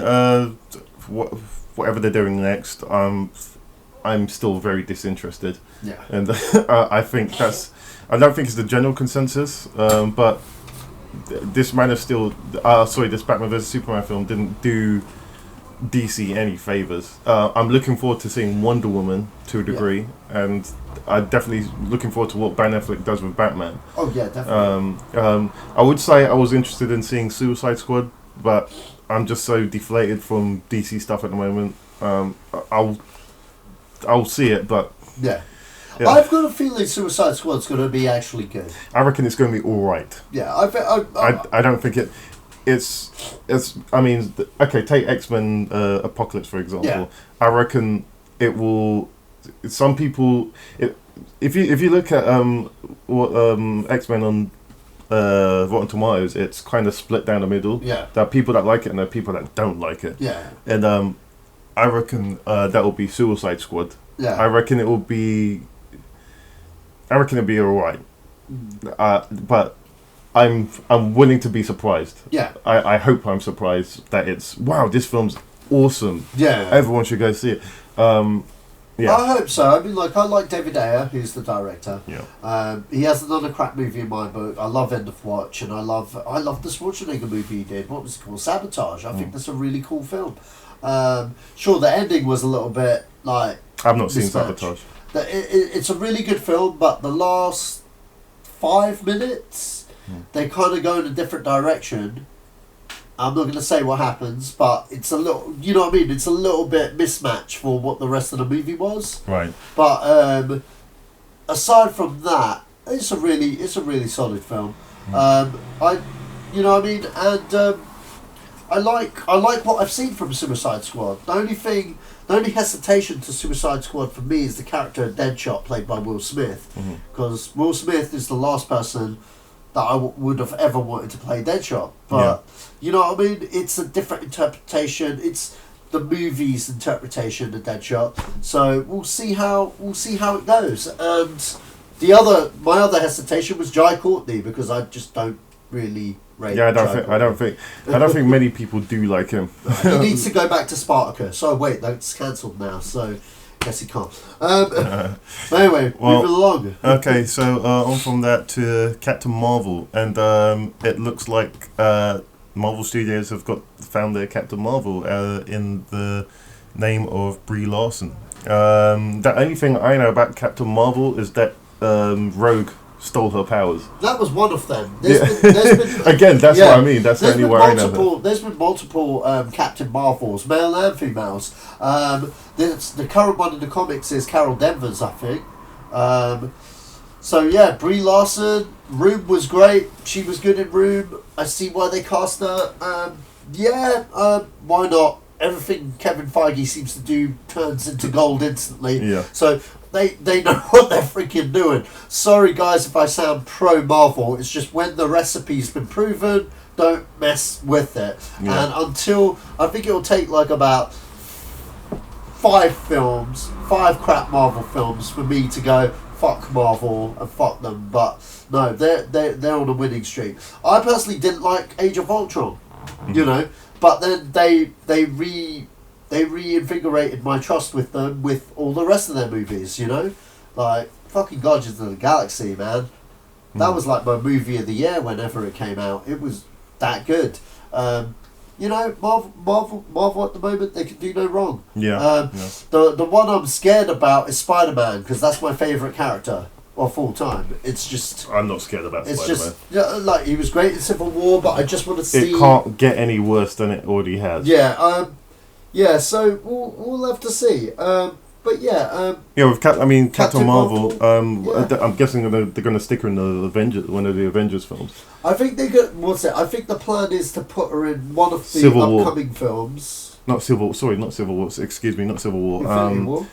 whatever they're doing next, I'm still very disinterested. Yeah. And I think I don't think it's the general consensus, but this Man of Steel, this Batman vs Superman film didn't do DC any favors. I'm looking forward to seeing Wonder Woman to a degree, and I'm definitely looking forward to what Ben Affleck does with Batman. Oh yeah, definitely. I would say I was interested in seeing Suicide Squad, but I'm just so deflated from DC stuff at the moment. I'll see it, but yeah. I've got a feeling Suicide Squad's going to be actually good. I reckon it's going to be all right. Yeah, I don't think it. It's. I mean, okay. Take X-Men Apocalypse for example. Yeah. I reckon it will. Some people, if you look at X-Men on Rotten Tomatoes, it's kind of split down the middle. Yeah. There are people that like it and there are people that don't like it. Yeah. And I reckon that will be Suicide Squad. Yeah. I reckon it'll be alright. But I'm willing to be surprised. Yeah. I hope I'm surprised that it's wow, this film's awesome. Yeah. Everyone should go see it. Yeah. I hope so. I mean, I like David Ayer, who's the director. Yeah. He hasn't done a crap movie in my book. I love End of Watch, and I love the Schwarzenegger movie he did. What was it called? Sabotage. I think that's a really cool film. Sure, the ending was a little bit like. I've not seen Sabotage. It's a really good film, but the last 5 minutes, they kind of go in a different direction. I'm not going to say what happens, but it's a little, you know what I mean? It's a little bit mismatched for what the rest of the movie was. Right. But aside from that, it's a really solid film. You know what I mean? And I like what I've seen from Suicide Squad. The only hesitation to Suicide Squad for me is the character of Deadshot played by Will Smith, because Will Smith is the last person that I would have ever wanted to play Deadshot. But you know what I mean? It's a different interpretation. It's the movie's interpretation of Deadshot. So we'll see how it goes. And my other hesitation was Jai Courtney, because I just don't really rate. Yeah, I don't think many people do like him. He needs to go back to Spartacus. Oh wait, that's cancelled now. So. Guess he can't. Anyway, moving along. Okay, so on from that to Captain Marvel, and it looks like Marvel Studios have found their Captain Marvel in the name of Brie Larson. The only thing I know about Captain Marvel is that Rogue stole her powers. That was one of them. There's been again, that's what I mean. That's the only way I know. There's been multiple Captain Marvels, male and females. The current one in the comics is Carol Danvers, I think. So yeah, Brie Larson. Room was great. She was good in Room. I see why they cast her. Why not? Everything Kevin Feige seems to do turns into gold instantly. Yeah. So they know what they're freaking doing. Sorry guys if I sound pro Marvel. It's just when the recipe's been proven, don't mess with it. Yeah. And until I think it'll take like about 5 crap Marvel films for me to go fuck Marvel and fuck them. But no, they're on a winning streak. I personally didn't like Age of Ultron, you know, but then they reinvigorated my trust with them with all the rest of their movies, you know, like fucking Guardians of the Galaxy, man. That was like my movie of the year whenever it came out. It was that good. You know, Marvel at the moment, they can do no wrong. Yeah. The one I'm scared about is Spider-Man, because that's my favourite character of all time. It's just... I'm not scared about Spider-Man. Just, like, he was great in Civil War, but I just want to see... It can't get any worse than it already has. Yeah, so we'll have to see. But yeah... with Captain Marvel, yeah. I'm guessing they're going to stick her in one of the Avengers films. I think I think the plan is to put her in one of the upcoming films. Not Civil War. Excuse me, not Civil War. Infinity War.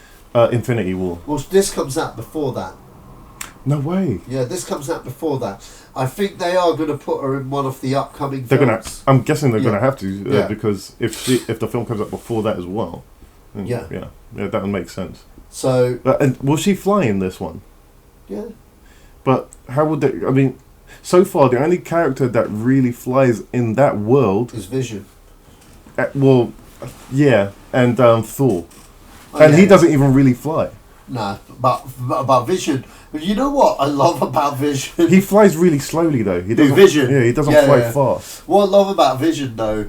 Infinity War. Well, this comes out before that. No way. Yeah, this comes out before that. I think they are going to put her in one of the upcoming films. I'm guessing they're going to have to because if the film comes out before that as well, then yeah, that would make sense. So, and will she fly in this one? Yeah. But how would they? I mean, so far the only character that really flies in that world is Vision. And Thor, he doesn't even really fly. Nah, but about Vision. You know what I love about Vision? He flies really slowly though. He doesn't. Vision. Yeah, he doesn't fly fast. What I love about Vision though,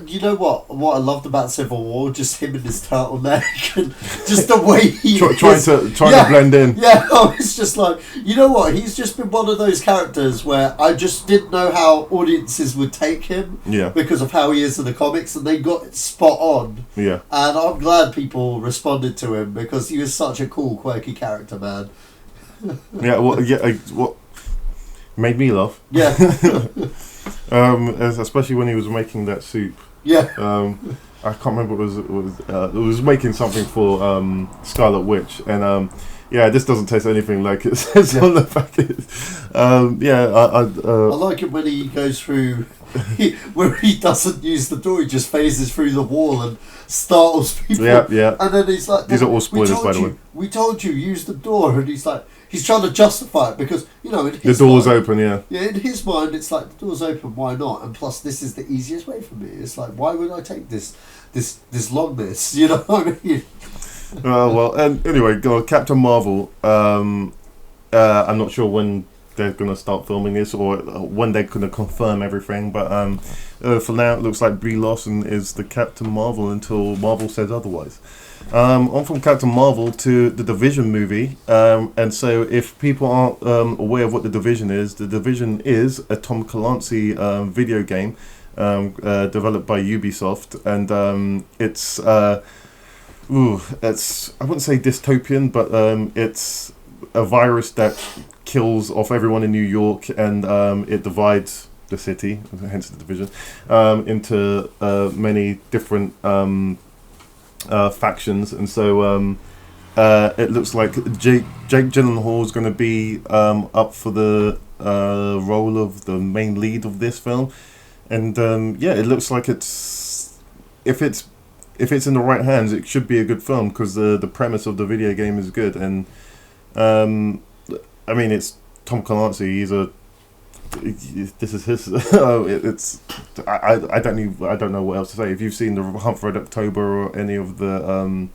you know what I loved about Civil War? Just him and his turtleneck and just the way he trying to blend in. Yeah, it's just like, you know what? He's just been one of those characters where I just didn't know how audiences would take him. Yeah. Because of how he is in the comics, and they got it spot on. Yeah. And I'm glad people responded to him because he was such a cool, quirky character, man. What made me laugh. Yeah. Especially when he was making that soup. Yeah. I can't remember what it was making something for Scarlet Witch, and this doesn't taste anything like it says on the packet. I like it when he goes through, where he doesn't use the door, he just phases through the wall and startles people. Yeah. And then he's like, these are all spoilers, by the way. We told you, use the door, and he's like, he's trying to justify it because, you know, in his the door's mind, open, yeah. Yeah, in his mind, it's like, the door's open, why not? And plus, this is the easiest way for me. It's like, why would I take this longness? You know what I mean? And anyway, Captain Marvel. I'm not sure when they're going to start filming this or when they're going to confirm everything, but for now, it looks like Brie Larson is the Captain Marvel until Marvel says otherwise. On from Captain Marvel to the Division movie, and so if people aren't aware of what the Division is a Tom Clancy video game developed by Ubisoft, and it's I wouldn't say dystopian, but it's a virus that kills off everyone in New York, and it divides the city, hence the Division, into many different factions, and so it looks like Jake Gyllenhaal is going to be up for the role of the main lead of this film, and it looks like if it's in the right hands, it should be a good film because the premise of the video game is good, and I mean, it's Tom Clancy. This is his. I don't know what else to say. If you've seen the Hunt for Red October or any of the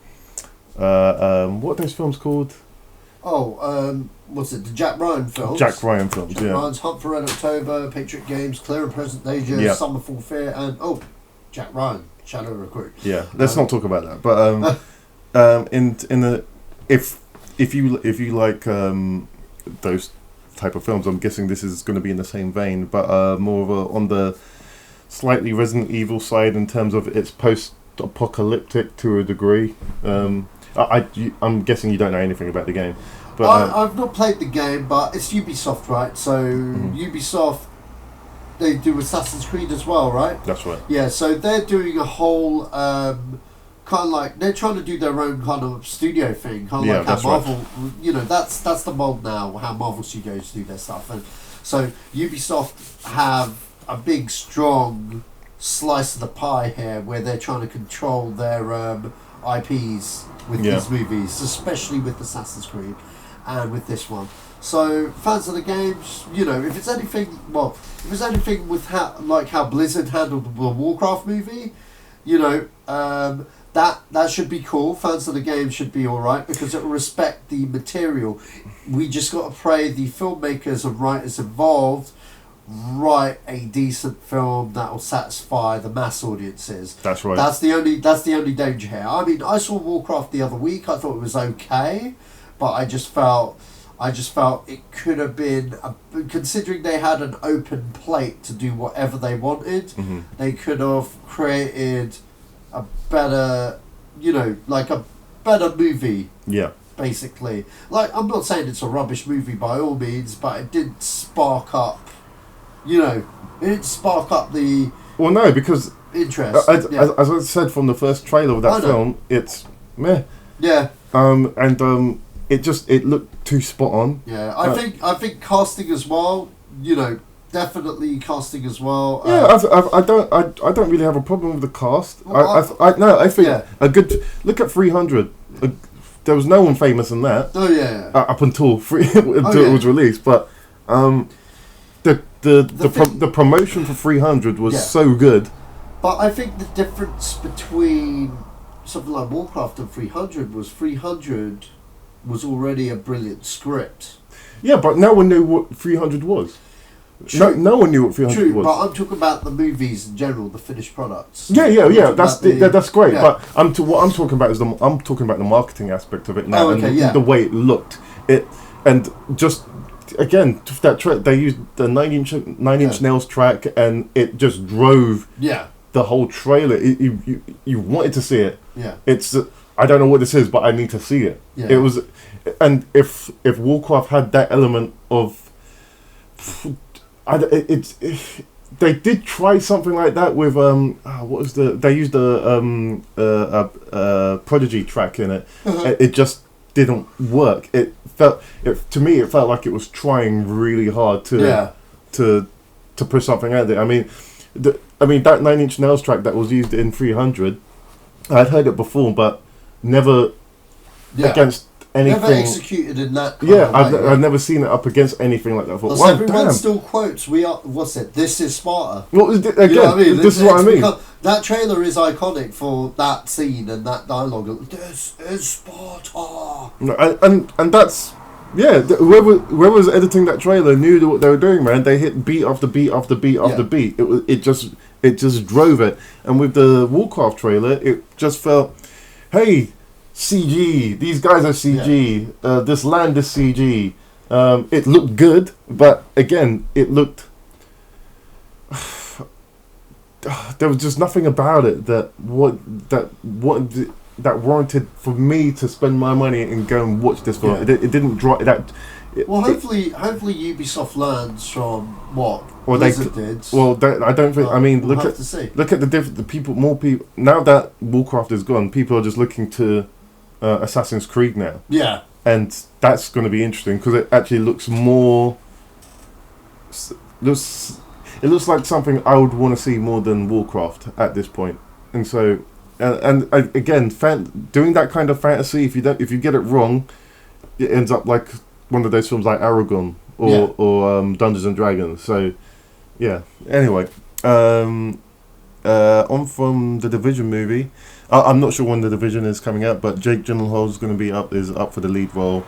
what are those films called? Oh, what's it? The Jack Ryan films. Jack Ryan films. Jack Yeah. Ryan's Hunt for Red October, Patriot Games, Clear and Present Danger, Yeah. Summer Full Fear, and Jack Ryan, Shadow Recruit. Yeah. Let's not talk about that. But in the if you like those type of films, I'm guessing this is going to be in the same vein, but more of a on the slightly Resident Evil side in terms of its post-apocalyptic to a degree. I'm guessing you don't know anything about the game, but I've not played the game, but it's Ubisoft, right? So Ubisoft, they do Assassin's Creed as well, right? that's right. Yeah, so they're doing a whole kind of like they're trying to do their own kind of studio thing, kind of Yeah, like how that's right. Marvel, you know, that's the mold now, how Marvel Studios do their stuff, and so Ubisoft have a big, strong slice of the pie here, where they're trying to control their IPs with these movies, especially with Assassin's Creed and with this one. So fans of the games, you know, if it's anything with how Blizzard handled the Warcraft movie, you know, that should be cool. Fans of the game should be alright because it will respect the material. We just got to pray the filmmakers and writers involved write a decent film that will satisfy the mass audiences. That's right. That's the only danger here. I mean, I saw Warcraft the other week. I thought it was okay, but I just felt it could have been, considering they had an open plate to do whatever they wanted, they could have created a better, you know, like a better movie. Yeah. Basically, like, I'm not saying it's a rubbish movie by all means, but it did spark up, you know, the Well, no, because interest. as I said from the first trailer of that film, it's meh. Yeah. It looked too spot on. Yeah, I think casting as well. You know, definitely casting as well. Yeah, I don't really have a problem with the cast. Well, I think yeah. a good look at 300. There was no one famous in that. Oh yeah. Up until it was released, but the promotion for 300 was so good. But I think the difference between something like Warcraft and 300 was already a brilliant script. Yeah, but no one knew what 300 was. No one knew what 300 was. But I'm talking about the movies in general, the finished products. Yeah. That's great. Yeah. But what I'm talking about is I'm talking about the marketing aspect of it now, and the way it looked. And just again that they used the 9-inch nails track, and it just drove the whole trailer. You wanted to see it. Yeah. It's I don't know what this is, but I need to see it. Yeah. It was, and if Warcraft had that element of, they did try something like that with they used the Prodigy track in it. It just didn't work. It felt like it was trying really hard to push something out there. I mean that 9-inch nails track that was used in 300, I'd heard it before, but never against anything. Never executed in that kind of way, I've never seen it up against anything like that before. Well, everyone still quotes, this is smarter. Well, again, you know what I mean? This is what I mean. That trailer is iconic for that scene and that dialogue. This is Sparta. And that's, whoever was editing that trailer knew what they were doing, man. They hit beat after beat after beat after beat. It just drove it. And with the Warcraft trailer, it just felt, hey, CG. These guys are CG. This land is CG. It looked good, but again, it looked. There was just nothing about it that warranted for me to spend my money and go and watch this film. It didn't draw that. Hopefully Ubisoft learns from what Blizzard did. Well, I don't think. I mean, look at the people. More people now that Warcraft is gone. People are just looking to Assassin's Creed now. Yeah, and that's going to be interesting because it actually looks more. It looks like something I would want to see more than Warcraft at this point, and so. And again, doing that kind of fantasy, if you get it wrong, it ends up like one of those films like Aragon or Dungeons and Dragons. So, yeah. Anyway, on from the Division movie. I'm not sure when the Division is coming out, but Jake Gyllenhaal is up for the lead role.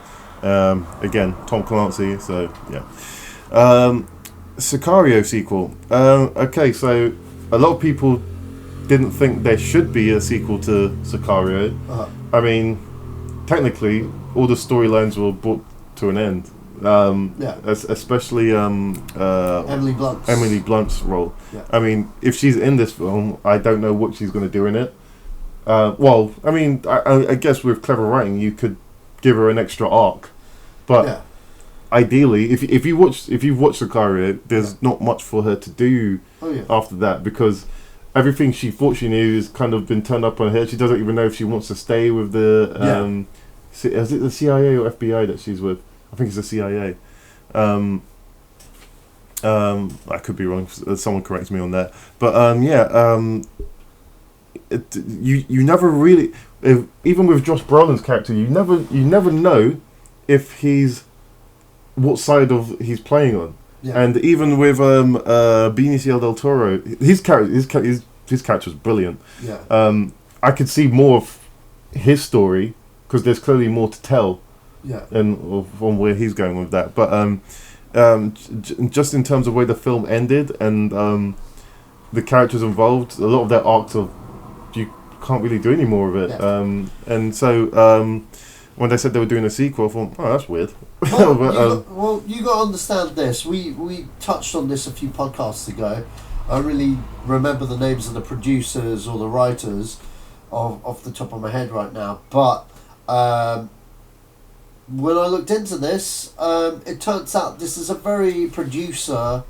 Again, Tom Clancy. So yeah. Sicario sequel. Okay, so a lot of people didn't think there should be a sequel to Sicario. I mean, technically, all the storylines were brought to an end. Especially Emily Blunt's role. Yeah. I mean, if she's in this film, I don't know what she's going to do in it. Well, I mean, I guess with clever writing, you could give her an extra arc, but ideally, if you've watched Sicario, there's not much for her to do after that, because everything she thought she knew has kind of been turned up on her head. She doesn't even know if she wants to stay with the is it the CIA or FBI that she's with? I think it's the CIA. I could be wrong. Someone corrects me on that. But you never really, even with Josh Brolin's character, you never know if what side of he's playing on. Yeah. And even with Benicio del Toro, his character was brilliant. Yeah. I could see more of his story because there's clearly more to tell. Yeah. And from where he's going with that, but just in terms of where the film ended and the characters involved, a lot of their arcs you can't really do any more of it. Yeah. And so when they said they were doing a sequel, I thought, oh, that's weird. Well, you got to understand this. We touched on this a few podcasts ago. I really remember the names of the producers or the writers off the top of my head right now, but when I looked into this, it turns out this is a very producer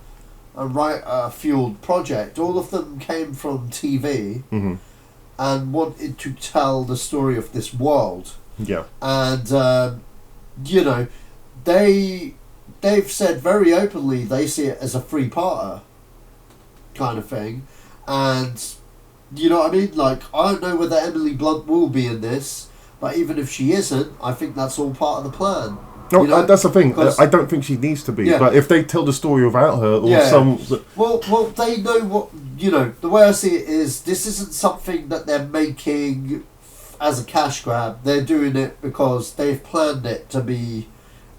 and writer fueled project. All of them came from TV and wanted to tell the story of this world. Yeah. And they've said very openly they see it as a three-parter kind of thing. And you know what I mean? Like, I don't know whether Emily Blunt will be in this. But even if she isn't, I think that's all part of the plan. No, you know? That's the thing. I don't think she needs to be. Yeah. But if they tell the story without her, or well, they know what the way I see it is, this isn't something that they're making as a cash grab. They're doing it because they've planned it to be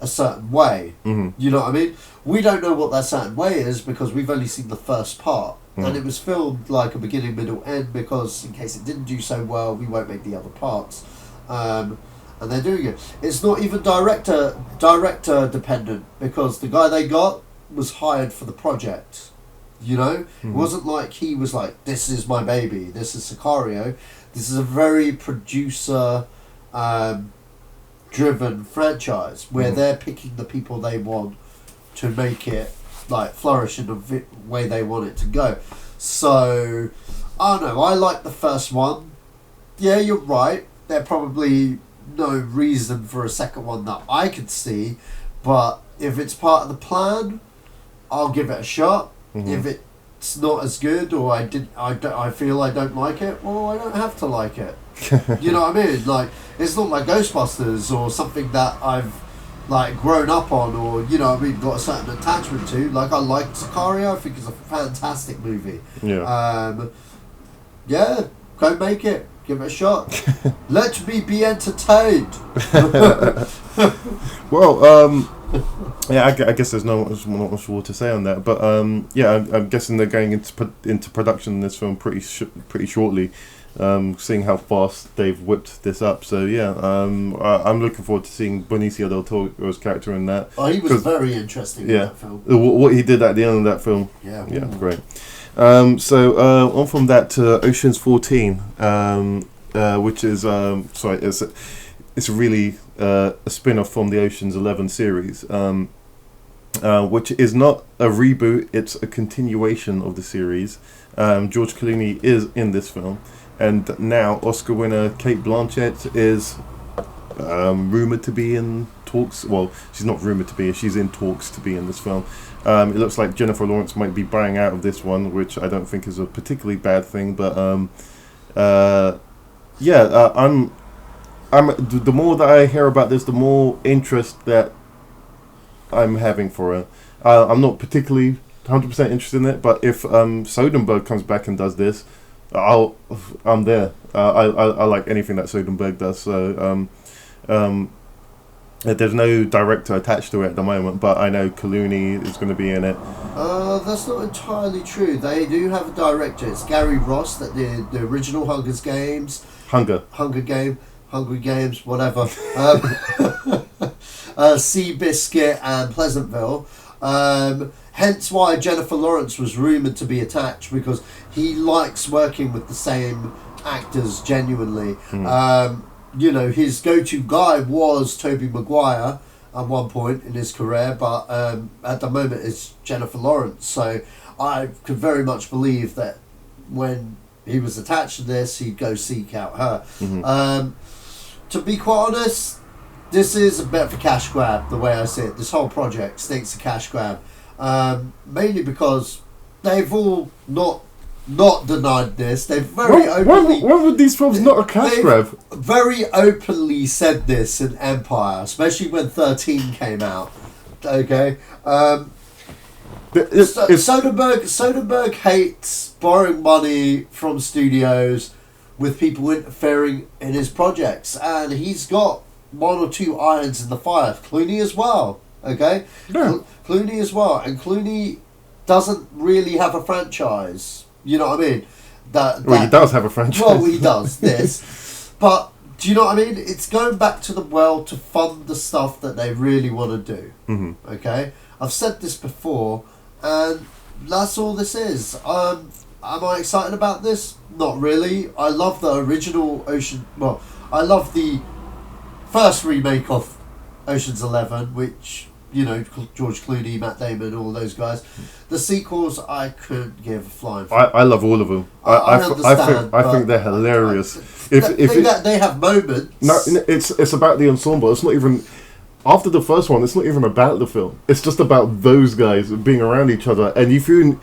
a certain way. Mm-hmm. You know what I mean? We don't know what that certain way is because we've only seen the first part. And it was filmed like a beginning, middle, end, because in case it didn't do so well, we won't make the other parts. And they're doing it. It's not even director dependent, because the guy they got was hired for the project. You know, it wasn't like he was like, "This is my baby. This is Sicario." This is a very producer driven franchise where they're picking the people they want to make it like flourish in the way they want it to go. So I don't know. I like the first one. Yeah, you're right. There probably no reason for a second one that I could see, but if it's part of the plan, I'll give it a shot. If it's not as good, or I feel I don't like it, well, I don't have to like it. You know what I mean? Like, it's not like Ghostbusters or something that I've like grown up on, or you know what I mean, got a certain attachment to. Like, I liked Sicario. I think it's a fantastic movie. Yeah. Yeah, go make it. Give it a shot. Let me be entertained. Well, yeah, I guess there's not much more to say on that. But yeah, I'm guessing they're going into production in this film pretty shortly. Seeing how fast they've whipped this up, so yeah, I'm looking forward to seeing Benicio del Toro's character in that. Oh, he was very interesting in that film. What he did at the end of that film. Yeah, great. So on from that to Ocean's 14, which is it's really a spin-off from the Ocean's 11 series, which is not a reboot; it's a continuation of the series. George Clooney is in this film, and now Oscar winner Cate Blanchett is rumored to be in talks. Well, she's not rumored to be; she's in talks to be in this film. It looks like Jennifer Lawrence might be buying out of this one, which I don't think is a particularly bad thing. But I'm the more that I hear about this, the more interest that I'm having for it. I'm not particularly 100% interested in it, but if Soderbergh comes back and does this, I'm there. I like anything that Soderbergh does. So There's no director attached to it at the moment, but I know Clooney is going to be in it. That's not entirely true. They do have a director. It's Gary Ross, that the original Hunger Games, whatever. Seabiscuit and Pleasantville. Hence why Jennifer Lawrence was rumoured to be attached, because he likes working with the same actors genuinely. You know, his go-to guy was Tobey Maguire at one point in his career, but at the moment it's Jennifer Lawrence. So I could very much believe that when he was attached to this, he'd go seek out her. To be quite honest, this is a bit of a cash grab, the way I see it. This whole project stinks a cash grab. Mainly because they've all not denied this. They've very openly... Why would these films not a cash grab? Very openly said this in Empire, especially when 13 came out. Okay? Soderbergh hates borrowing money from studios with people interfering in his projects, and he's got one or two irons in the fire. Clooney as well. Okay? Yeah. Clooney as well. And Clooney doesn't really have a franchise. You know what I mean? Well, he does have a franchise. Well, he does this. But do you know what I mean? It's going back to the well to fund the stuff that they really want to do. Okay? I've said this before, and that's all this is. Am I excited about this? Not really. I love the original I love the first remake of Ocean's 11, which, you know, George Clooney, Matt Damon, all those guys. The sequels, I couldn't give a flying fuck. I love all of them. I think they're hilarious. They have moments. No, it's about the ensemble. It's not even... After the first one, it's not even about the film. It's just about those guys being around each other. And if you...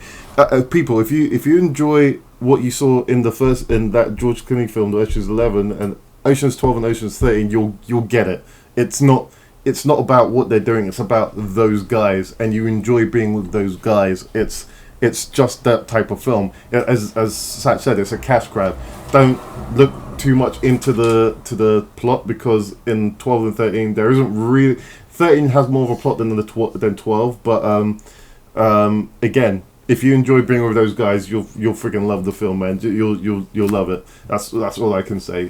people, if you enjoy what you saw in that George Clooney film, the Ocean's 11, and Ocean's 12 and Ocean's 13, you'll get it. It's not about what they're doing. It's about those guys, and you enjoy being with those guys. It's just that type of film. As Sat said, it's a cash grab. Don't look too much into the plot, because in 12 and 13 there isn't really. 13 has more of a plot than 12, but again, if you enjoy being with those guys, you'll freaking love the film, man. You'll love it. That's all I can say.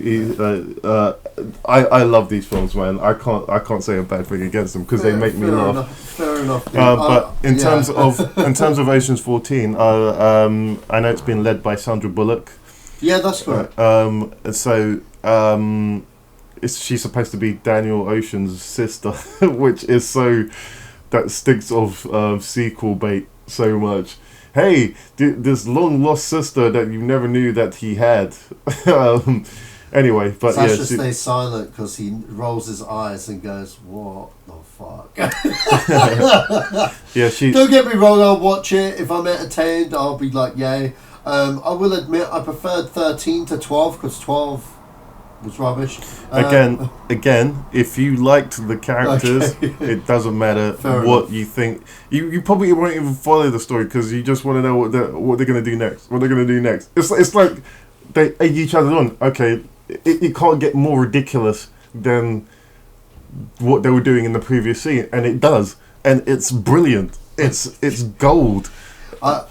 I love these films, man. I can't say a bad thing against them, because they make me laugh. Fair enough. But in terms of Ocean's 14, I know it's been led by Sandra Bullock. Yeah, that's correct. She's supposed to be Daniel Ocean's sister, which is that stinks of sequel bait so much. Hey, this long lost sister that you never knew that he had. Anyway, but Sasha stays silent because he rolls his eyes and goes, "What the fuck?" Don't get me wrong, I'll watch it. If I'm entertained, I'll be like, yay. I will admit I preferred 13 to 12, because 12 was rubbish. Again, if you liked the characters, it doesn't matter what you think. You probably won't even follow the story, because you just want to know what they're going to do next. What they're going to do next. It's like they egg each other on. Okay, it can't get more ridiculous than what they were doing in the previous scene, and it does, and it's brilliant. It's gold. I'm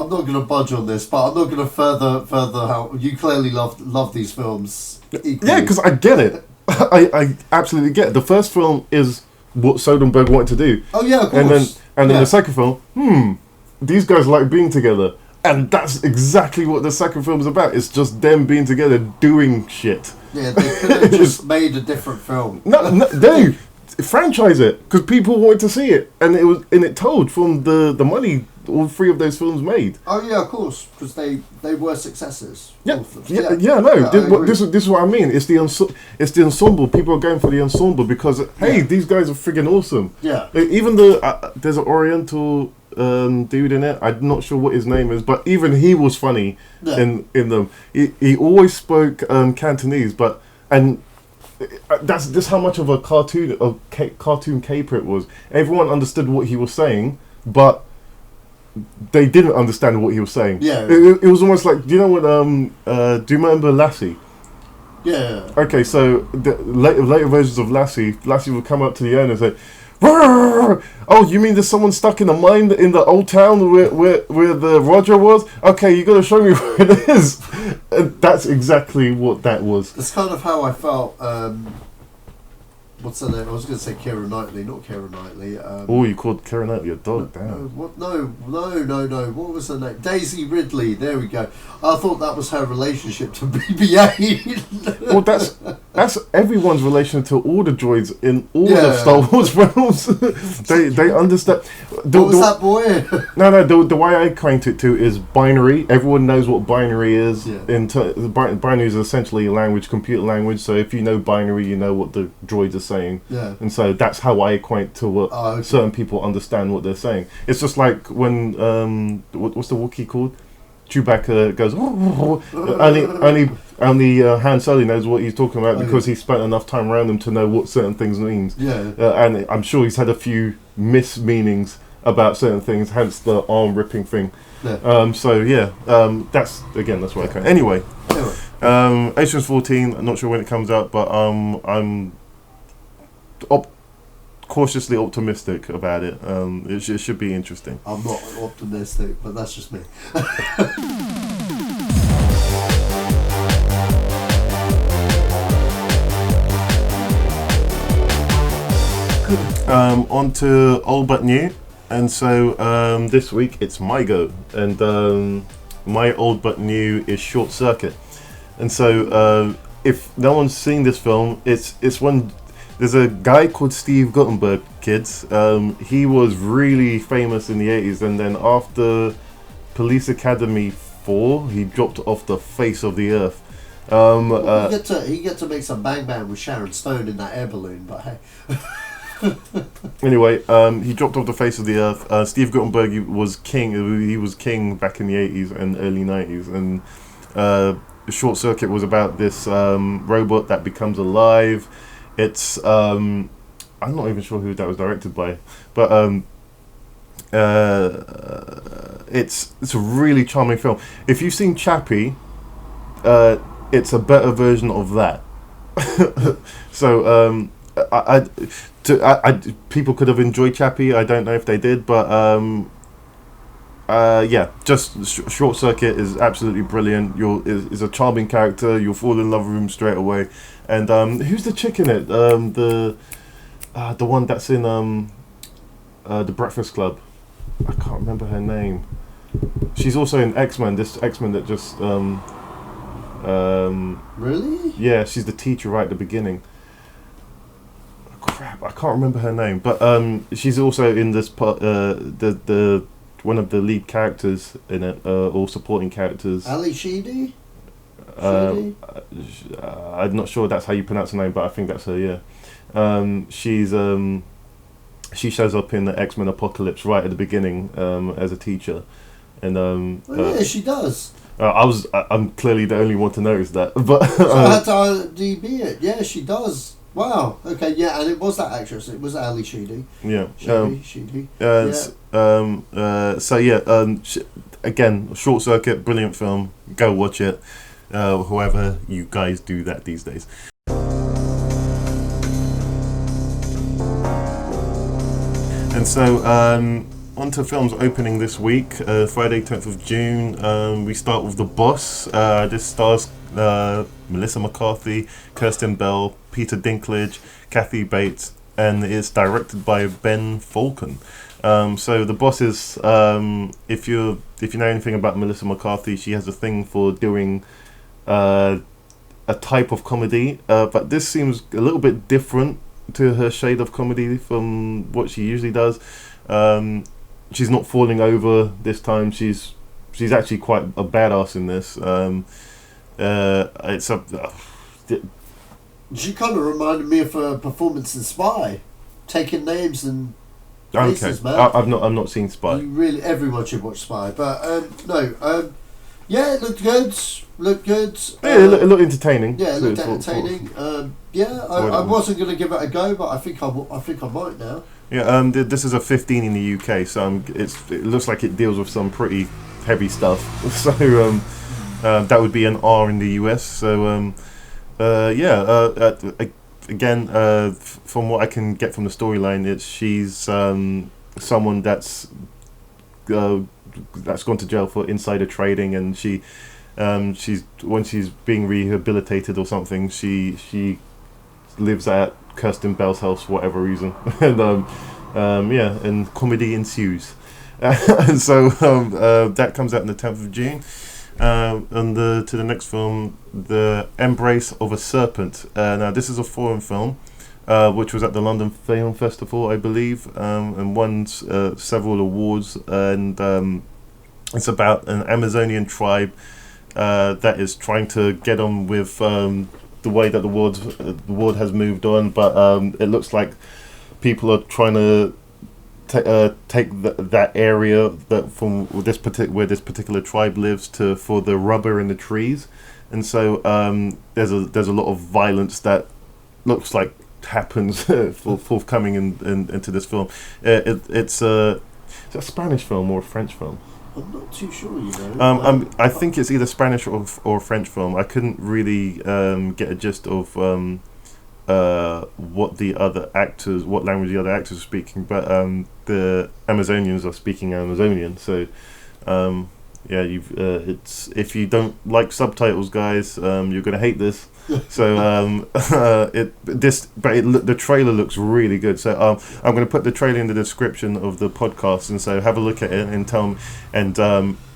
not going to budge on this, but I'm not going to further how you clearly love these films equally. Yeah, because I get it. I absolutely get it. The first film is what Soderbergh wanted to do. Oh yeah, of course. And then the second film, these guys like being together, and that's exactly what the second film is about. It's just them being together doing shit. Yeah, they could have just made a different film. No, they franchise it, because people wanted to see it, and it told from the money all three of those films made. Oh yeah, of course, because they were successes. No. This is what I mean. It's the ensemble. People are going for the ensemble because these guys are friggin' awesome. Yeah. Even though there's an Oriental dude in it, I'm not sure what his name is, but even he was funny in them. He always spoke Cantonese, and that's how much of a cartoon caper it was. Everyone understood what he was saying, but they didn't understand what he was saying. Yeah. It was almost like, do you know what? Do you remember Lassie? Yeah. Okay, so the later versions of Lassie would come up to the owner and say, "Rrrr! Oh, you mean there's someone stuck in a mine in the old town where the Roger was? Okay, you got to show me where it is." And that's exactly what that was. That's kind of how I felt. What's her name? I was going to say Keira Knightley, not Keira Knightley. Oh, you called Keira Knightley a dog, no, damn. what? No. What was her name? Daisy Ridley. There we go. I thought that was her relationship to BB-8. Well, that's everyone's relation to all the droids in all the Star Wars films. they understand. What was that boy? No. The way I acquaint it to is binary. Everyone knows what binary is. Yeah. Binary is essentially a language, computer language. So if you know binary, you know what the droids are saying. Yeah. And so that's how I acquaint to what certain people understand what they're saying. It's just like when what's the Wookiee called? Chewbacca goes, only Han Solo knows what he's talking about because he spent enough time around them to know what certain things means. Yeah. And I'm sure he's had a few mismeanings about certain things, hence the arm ripping thing. Yeah. That's what I can. Anyway, Ocean's 14. I'm not sure when it comes out, but I'm cautiously optimistic about it. It should be interesting. I'm not optimistic, but that's just me. On to old but new, and so this week it's my go, and my old but new is Short Circuit. And so if no one's seen this film, it's when there's a guy called Steve Guttenberg, kids. He was really famous in the 80s, and then after Police Academy 4, he dropped off the face of the earth. He get to make some bang bang with Sharon Stone in that air balloon, but hey. Anyway, he dropped off the face of the earth. Steve Guttenberg was king. He was king back in the 80s and early 90s, and Short Circuit was about this robot that becomes alive. It's I'm not even sure who that was directed by, but it's a really charming film. If you've seen Chappie, it's a better version of that. So people could have enjoyed Chappie. I don't know if they did, but Short Circuit is absolutely brilliant. Is a charming character. You'll fall in love with him straight away. And who's the chick in it? The one that's in the Breakfast Club. I can't remember her name. She's also in X-Men. This X-Men that just really? Yeah, she's the teacher right at the beginning. Crap, I can't remember her name, but she's also in this part. The one of the lead characters in it, or supporting characters. Ali Sheedy. I'm not sure that's how you pronounce her name, but I think that's her. Yeah, she shows up in the X-Men Apocalypse right at the beginning as a teacher, and yeah, she does. I'm clearly the only one to notice that, but so I had to IMDb it. Yeah, she does. Wow. Okay. Yeah, and it was that actress. It was Ali Sheedy. Yeah. Sheedy. Again, Short Circuit, brilliant film. Go watch it. However you guys do that these days. And so on to films opening this week, Friday 10th of June. We start with The Boss. This stars Melissa McCarthy, Kristen Bell, Peter Dinklage, Kathy Bates, and it's directed by Ben Falcone. So The Boss is, if you know anything about Melissa McCarthy, she has a thing for doing a type of comedy, but this seems a little bit different to her shade of comedy from what she usually does. She's not falling over this time. She's actually quite a badass in this. She kind of reminded me of her performance in Spy, taking names and faces, man. I've not seen Spy. Everyone should watch Spy, but yeah, it looked good. Yeah, it looked entertaining. Yeah, it looked entertaining. I wasn't going to give it a go, but I think I might now. Yeah, this is a 15 in the UK, so it looks like it deals with some pretty heavy stuff. So that would be an R in the US. So Again, from what I can get from the storyline, she's someone that's gone to jail for insider trading, and she's when she's being rehabilitated or something, she lives at Kirsten Bell's house for whatever reason, and comedy ensues. And so that comes out on the 10th of June. And to the next film, The Embrace of a Serpent. Now this is a foreign film, which was at the London Film Festival, I believe, and won several awards. And it's about an Amazonian tribe that is trying to get on with the way that the world has moved on, but it looks like people are trying to take that area that from where this particular tribe lives for the rubber in the trees, and so there's a lot of violence that looks like happens forthcoming into this film. It's a Spanish film or a French film? I'm not too sure, you know. I think it's either Spanish or French film. I couldn't really get a gist of what language the other actors are speaking, but the Amazonians are speaking Amazonian. So it's if you don't like subtitles, guys, you're gonna hate this. So the trailer looks really good. So I'm going to put the trailer in the description of the podcast, and so have a look at it and tell me. And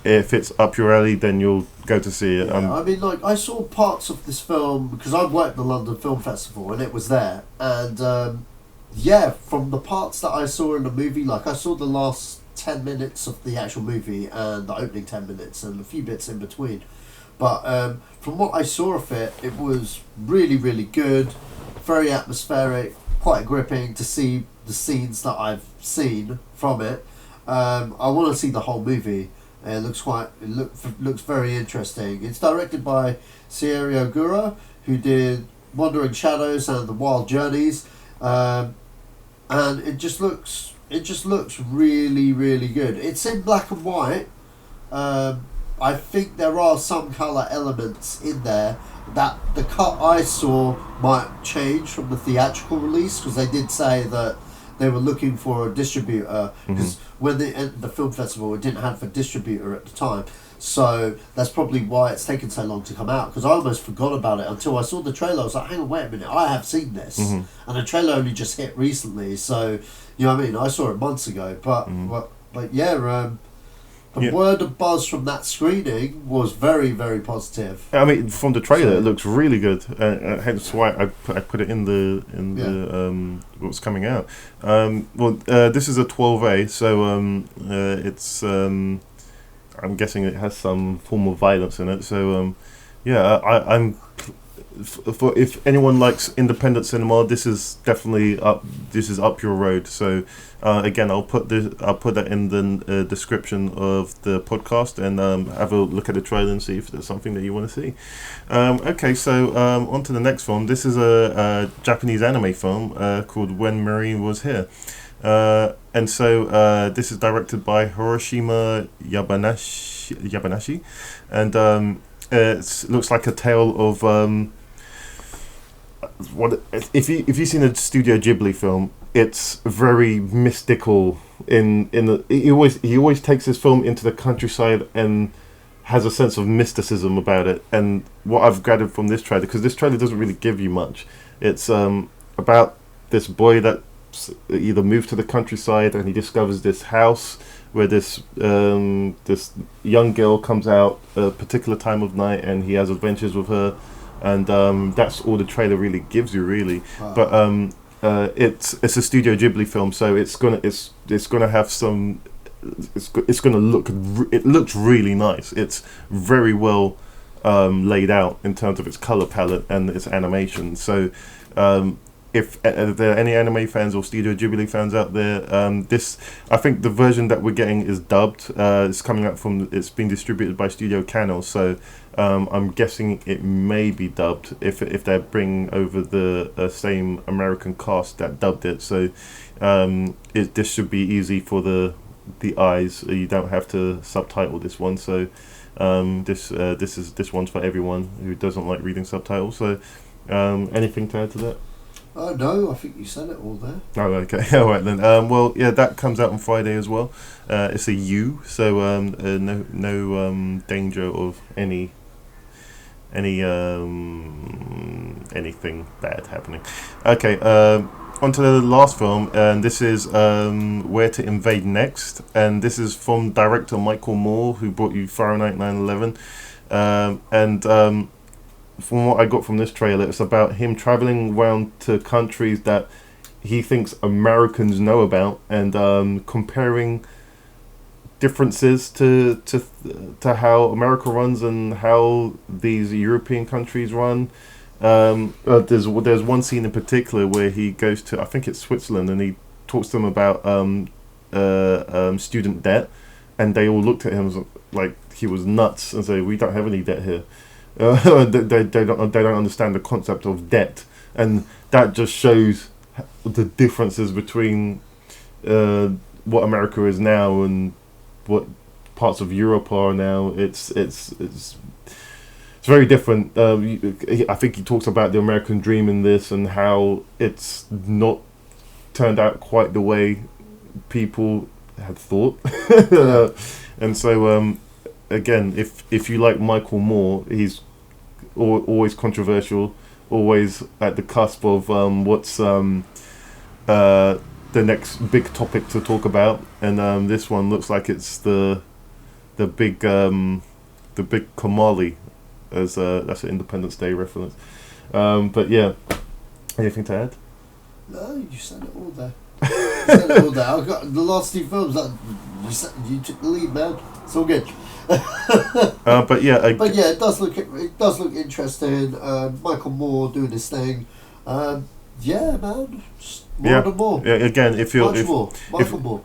if it's up your alley, then you'll go to see it. Yeah, I mean, like I saw parts of this film because I worked at the London Film Festival, and it was there. And from the parts that I saw in the movie, like I saw the last 10 minutes of the actual movie and the opening 10 minutes and a few bits in between. But from what I saw of it, it was really, really good, very atmospheric, quite gripping to see the scenes that I've seen from it. I want to see the whole movie. It looks very interesting. It's directed by Ciro Guerra, who did Wandering Shadows and The Wild Journeys, and it just looks really, really good. It's in black and white. I think there are some colour elements in there that the cut I saw might change from the theatrical release, because they did say that they were looking for a distributor, because when they entered the film festival it didn't have a distributor at the time, so that's probably why it's taken so long to come out, because I almost forgot about it until I saw the trailer. I was like, hang on, wait a minute, I have seen this, and the trailer only just hit recently, so you know what I mean, I saw it months ago, but the word of buzz from that screening was very, very positive. I mean, from the trailer, it looks really good. Hence why I put it in the what's coming out. This is a 12A, so it's I'm guessing it has some form of violence in it. So I'm for if anyone likes independent cinema, this is definitely up your road. So again, I'll put that in the description of the podcast, and have a look at the trailer and see if there's something that you want to see. Okay, so on to the next film. This is a Japanese anime film called When Marine Was Here, and so this is directed by Hiroshima Yabanashi, and it looks like a tale of if you've seen a Studio Ghibli film, it's very mystical. He always takes his film into the countryside and has a sense of mysticism about it. And what I've gathered from this trailer, because this trailer doesn't really give you much, it's about this boy that either moved to the countryside and he discovers this house where this young girl comes out a particular time of night, and he has adventures with her, and that's all the trailer really gives you, really. Wow. But it's a Studio Ghibli film, so it's gonna have some. It's gonna look. It looks really nice. It's very well laid out in terms of its color palette and its animation. So. If there are any anime fans or Studio Ghibli fans out there, I think the version that we're getting is dubbed. It's coming out it's being distributed by Studio Canal, so I'm guessing it may be dubbed if they bring over the same American cast that dubbed it. So this should be easy for the eyes. You don't have to subtitle this one. So this one's for everyone who doesn't like reading subtitles. So. Anything to add to that? No, I think you said it all there. Oh, okay. All right then. Well, yeah, that comes out on Friday as well. It's a U, so no danger of anything bad happening. Okay. On to the last film, and this is Where to Invade Next, and this is from director Michael Moore, who brought you Fahrenheit 9/11, from what I got from this trailer, it's about him traveling around to countries that he thinks Americans know about, and comparing differences to how America runs and how these European countries run. There's one scene in particular where he goes to, I think it's Switzerland, and he talks to them about student debt, and they all looked at him like he was nuts and say, "We don't have any debt here." They don't understand the concept of debt, and that just shows the differences between what America is now and what parts of Europe are now. It's very different. I think he talks about the American dream in this and how it's not turned out quite the way people had thought. And so again, if you like Michael Moore, he's always controversial, always at the cusp of what's the next big topic to talk about, and this one looks like it's the big Kamali, as that's an Independence Day reference. But yeah, anything to add? No, you said it all there. I've got the last two films that you took the lead, man. It's all good. But yeah, it does look interesting. Michael Moore doing his thing. Yeah, man. Just more. Yeah, again, if you're Michael Moore.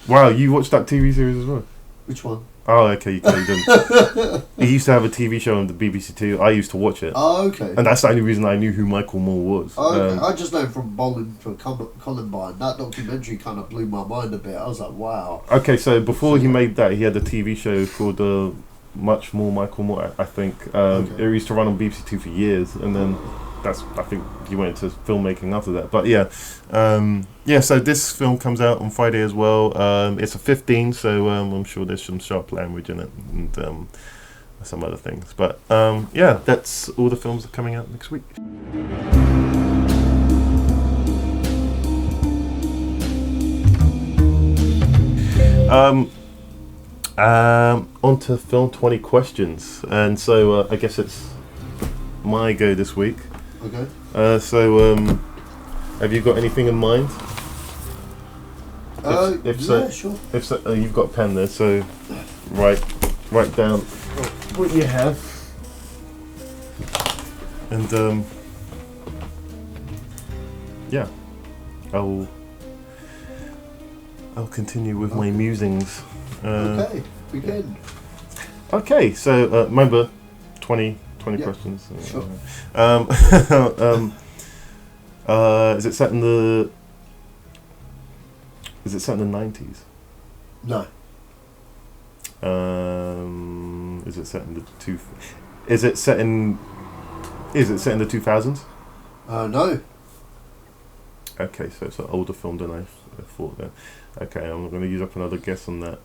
Wow, you watched that TV series as well? Which one? Oh, okay, you didn't. He used to have a TV show on the BBC Two. I used to watch it. Oh, okay. And that's the only reason I knew who Michael Moore was. Oh, okay. I just know from Bowling for Columbine. That documentary kind of blew my mind a bit. I was like, wow. Okay, so before he made that, he had a TV show called Much More Michael Moore, I think. It used to run on BBC Two for years, and then I think he went into filmmaking after that. But yeah, so this film comes out on Friday as well. It's a 15, so I'm sure there's some sharp language in it and some other things. But yeah, that's all the films that are coming out next week. On to Film 20 questions, and so I guess it's my go this week. Okay. So have you got anything in mind? If so, sure. If so, you've got a pen there, so write down what you have, and yeah, I'll continue with my musings. Okay, begin. Okay, so remember 20 Yeah, questions. Sure. Is it set in the 90s? No. Is it set in the Is it set in the 2000s? No. Okay, so it's an older film than I thought then. Okay, I'm going to use up another guess on that.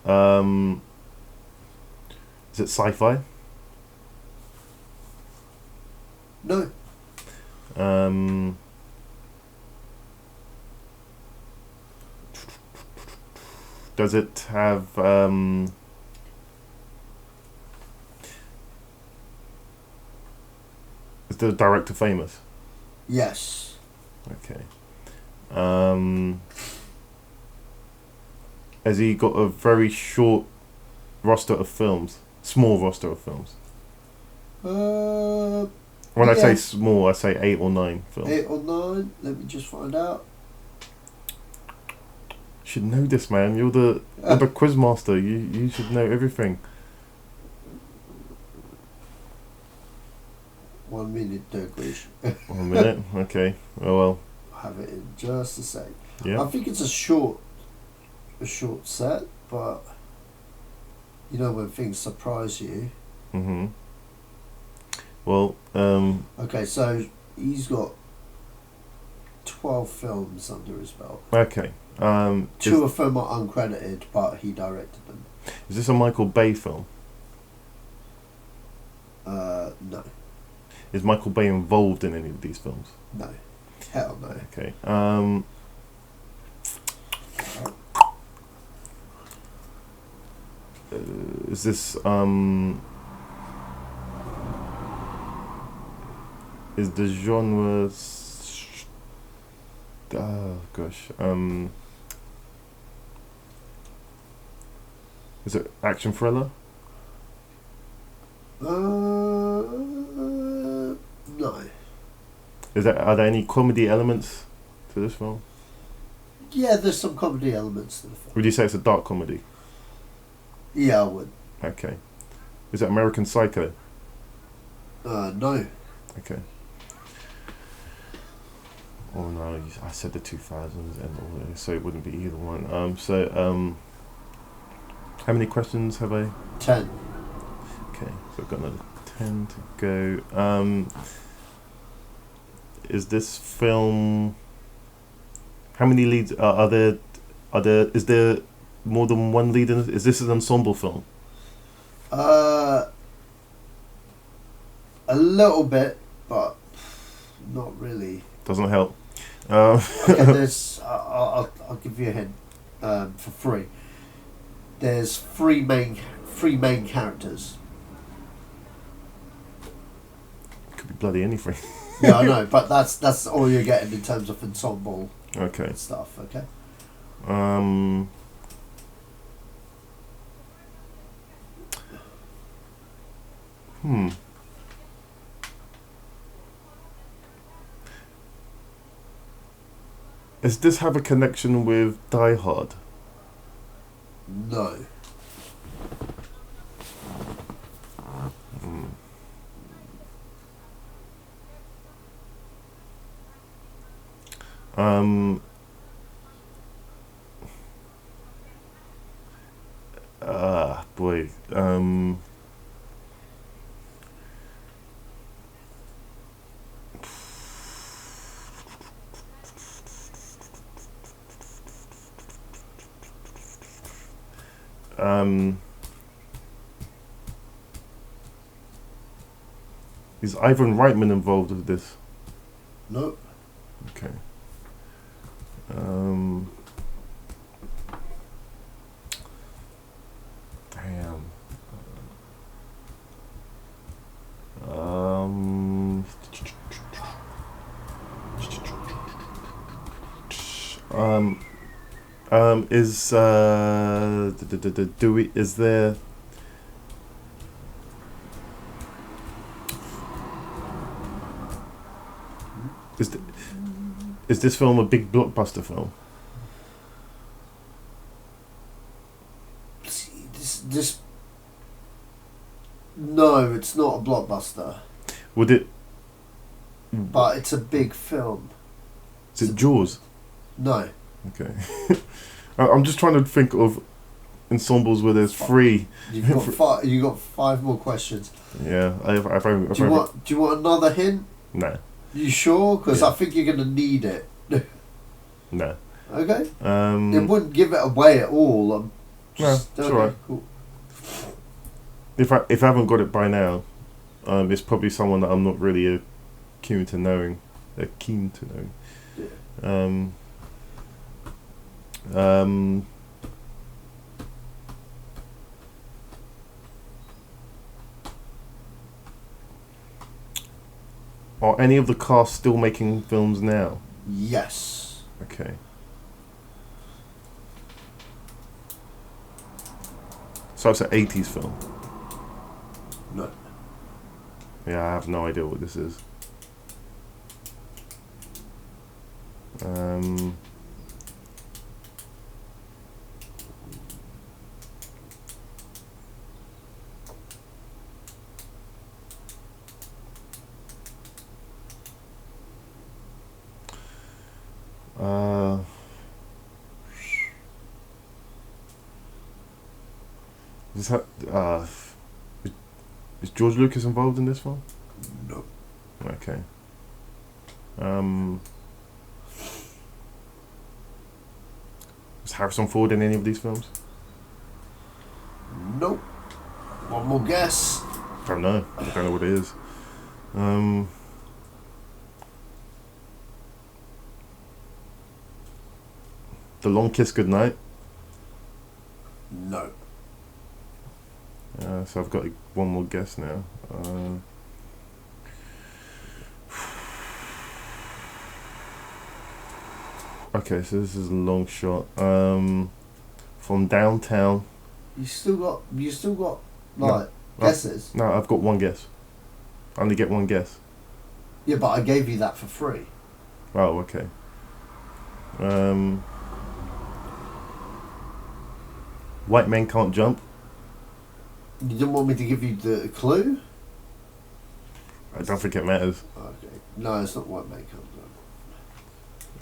Is it sci-fi? No. Does it have is the director famous? Yes. Okay. Has he got a very short roster of films? Small roster of films? When I say small, I say 8 or 9 films. 8 or 9? Let me just find out. You should know this, man. You're the quiz master. You should know everything. 1 minute, Douglas. 1 minute? Okay. Oh well. I'll have it in just a sec. Yeah. I think it's a short set, but you know when things surprise you. Mm-hmm. Well, Okay, so he's got 12 films under his belt. okay. Two of them are uncredited, but he directed them. Is this a Michael Bay film? No. Is Michael Bay involved in any of these films? No. Hell no. Okay. Is this is the genre? Oh gosh. Is it action thriller? No. Are there any comedy elements to this film? Yeah, there's some comedy elements to the film. Would you say it's a dark comedy? Yeah, I would. Okay. Is it American Psycho? No. Okay. Oh no, I said the 2000s and all that, so it wouldn't be either one. How many questions have I? 10. Okay, so I've got another 10 to go. Is this film? How many leads are there? Is there more than one lead in it? Is this an ensemble film? A little bit, but not really. Doesn't help. Okay, there's. I'll give you a hint. For free. There's three main characters. Could be bloody anything. Yeah, I know, but that's all you're getting in terms of ensemble Okay. stuff. Okay. Does this have a connection with Die Hard? No. Boy. Is Ivan Reitman involved with this? Nope. Okay. Damn. Is there? Is this film a big blockbuster film? This. No, it's not a blockbuster. Would it? But it's a big film. Is it Jaws? No. Okay. I'm just trying to think of ensembles where there's three. You've got five. You got 5 more questions. Yeah. Do you want another hint? No. You sure? Because Yeah. I think you're gonna need it. No. Okay. It wouldn't give it away at all. It's alright. Cool. If I haven't got it by now, it's probably someone that I'm not really keen to knowing. Yeah. Are any of the cast still making films now? Yes. Okay. So it's an 80s film. No. Yeah, I have no idea what this is. Is George Lucas involved in this one? Okay. Is Harrison Ford in any of these films? Nope. One more guess. I don't know. I don't know what it is. The Long Kiss Goodnight. No. So I've got one more guess now. Okay, so this is a long shot. From Downtown. You still got like guesses. No, I've got one guess. I only get one guess. Yeah, but I gave you that for free. Oh, okay. White Men Can't Jump. You didn't want me to give you the clue? I don't think it matters. Okay. No, it's not White Man Can't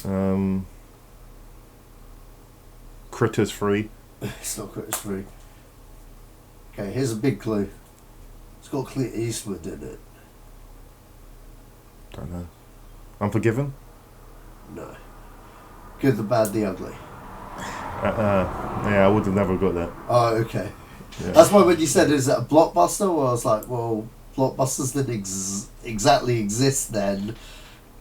Jump. Critters 3. It's not Critters 3. Okay, here's a big clue. It's got Clint Eastwood in it. Don't know. Unforgiven? No. Good, the Bad, the Ugly. Yeah, I would have never got that. Oh, okay. Yeah. That's why when you said, is it a blockbuster? Well, I was like, well, blockbusters didn't exactly exist then,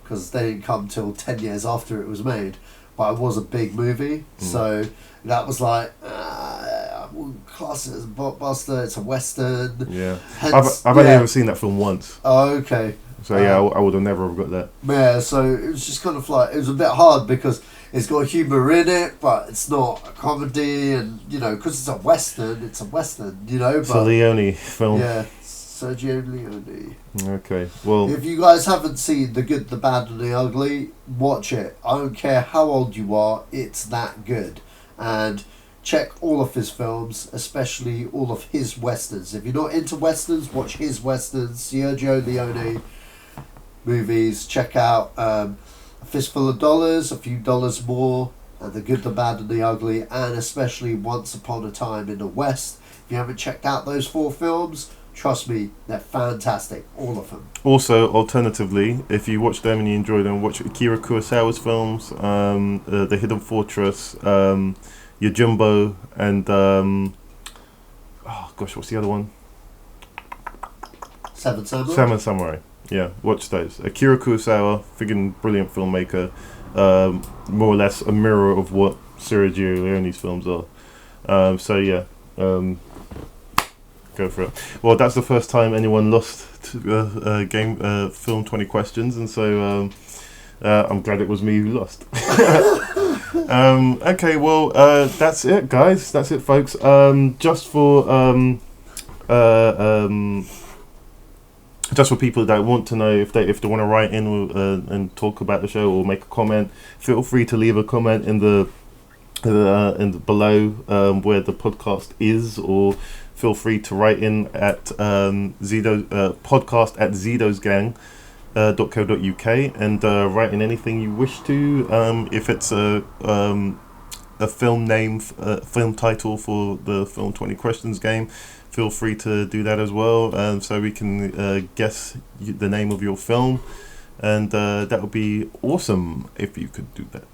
because they didn't come till 10 years after it was made. But it was a big movie, so that was like, I wouldn't class it as a blockbuster. It's a western. Yeah. Hence, I've only ever seen that film once. Oh, okay. So yeah, I would have never got that. Yeah, so it was just kind of like, it was a bit hard because it's got humour in it, but it's not a comedy, and because it's a western, But, It's a Leone film. Yeah, Sergio Leone. Okay, well, If you guys haven't seen The Good, the Bad, and the Ugly, watch it. I don't care how old you are, it's that good. And check all of his films, especially all of his westerns. If you're not into westerns, watch his westerns. Sergio Leone movies. Check out A Fistful of Dollars, A Few Dollars More, and The Good, the Bad, and the Ugly, and especially Once Upon a Time in the West. If you haven't checked out those 4 films, trust me, they're fantastic, all of them. also, alternatively, if you watch them and you enjoy them, watch Akira Kurosawa's films, The Hidden Fortress, Yojimbo, and what's the other one? Seven Samurai? Seven Samurai. Yeah, watch those. Akira Kurosawa, friggin' brilliant filmmaker, more or less a mirror of what Sergio Leone's films are. So yeah, go for it. Well, that's the first time anyone lost to game film 20 questions, and so I'm glad it was me who lost. Okay, well, that's it, guys. That's it, folks. Just for people that want to know if they want to write in and talk about the show or make a comment, feel free to leave a comment in the below where the podcast is, or feel free to write in at podcast at zedosgang.co.uk and write in anything you wish to. If it's a film name, film title for the Film 20 Questions game, feel free to do that as well, so we can guess the name of your film, and that would be awesome if you could do that.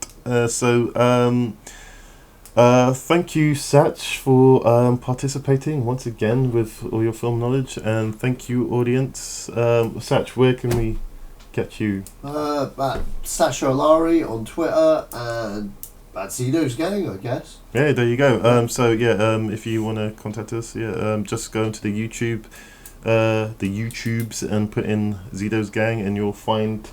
Thank you, Satch, for participating once again with all your film knowledge, and thank you, audience. Satch, where can we get you? At Sasha Olari on Twitter, and at Zedos Gang, I guess. Yeah, there you go. If you want to contact us, just go into the YouTubes and put in Zedos Gang, and you'll find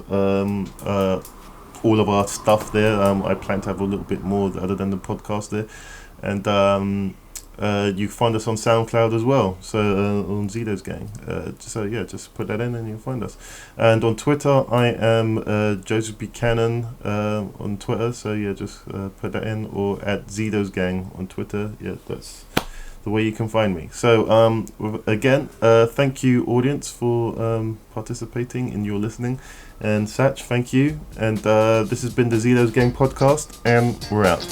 all of our stuff there. I plan to have a little bit more other than the podcast there, and you find us on SoundCloud as well, so on Zedos Gang. Just put that in and you'll find us. And on Twitter, I am Joseph Buchanan on Twitter, so just put that in, or at Zedos Gang on Twitter. That's the way you can find me. So again, thank you, audience, for participating in your listening, and Satch, thank you. And this has been the Zedos Gang podcast, and we're out.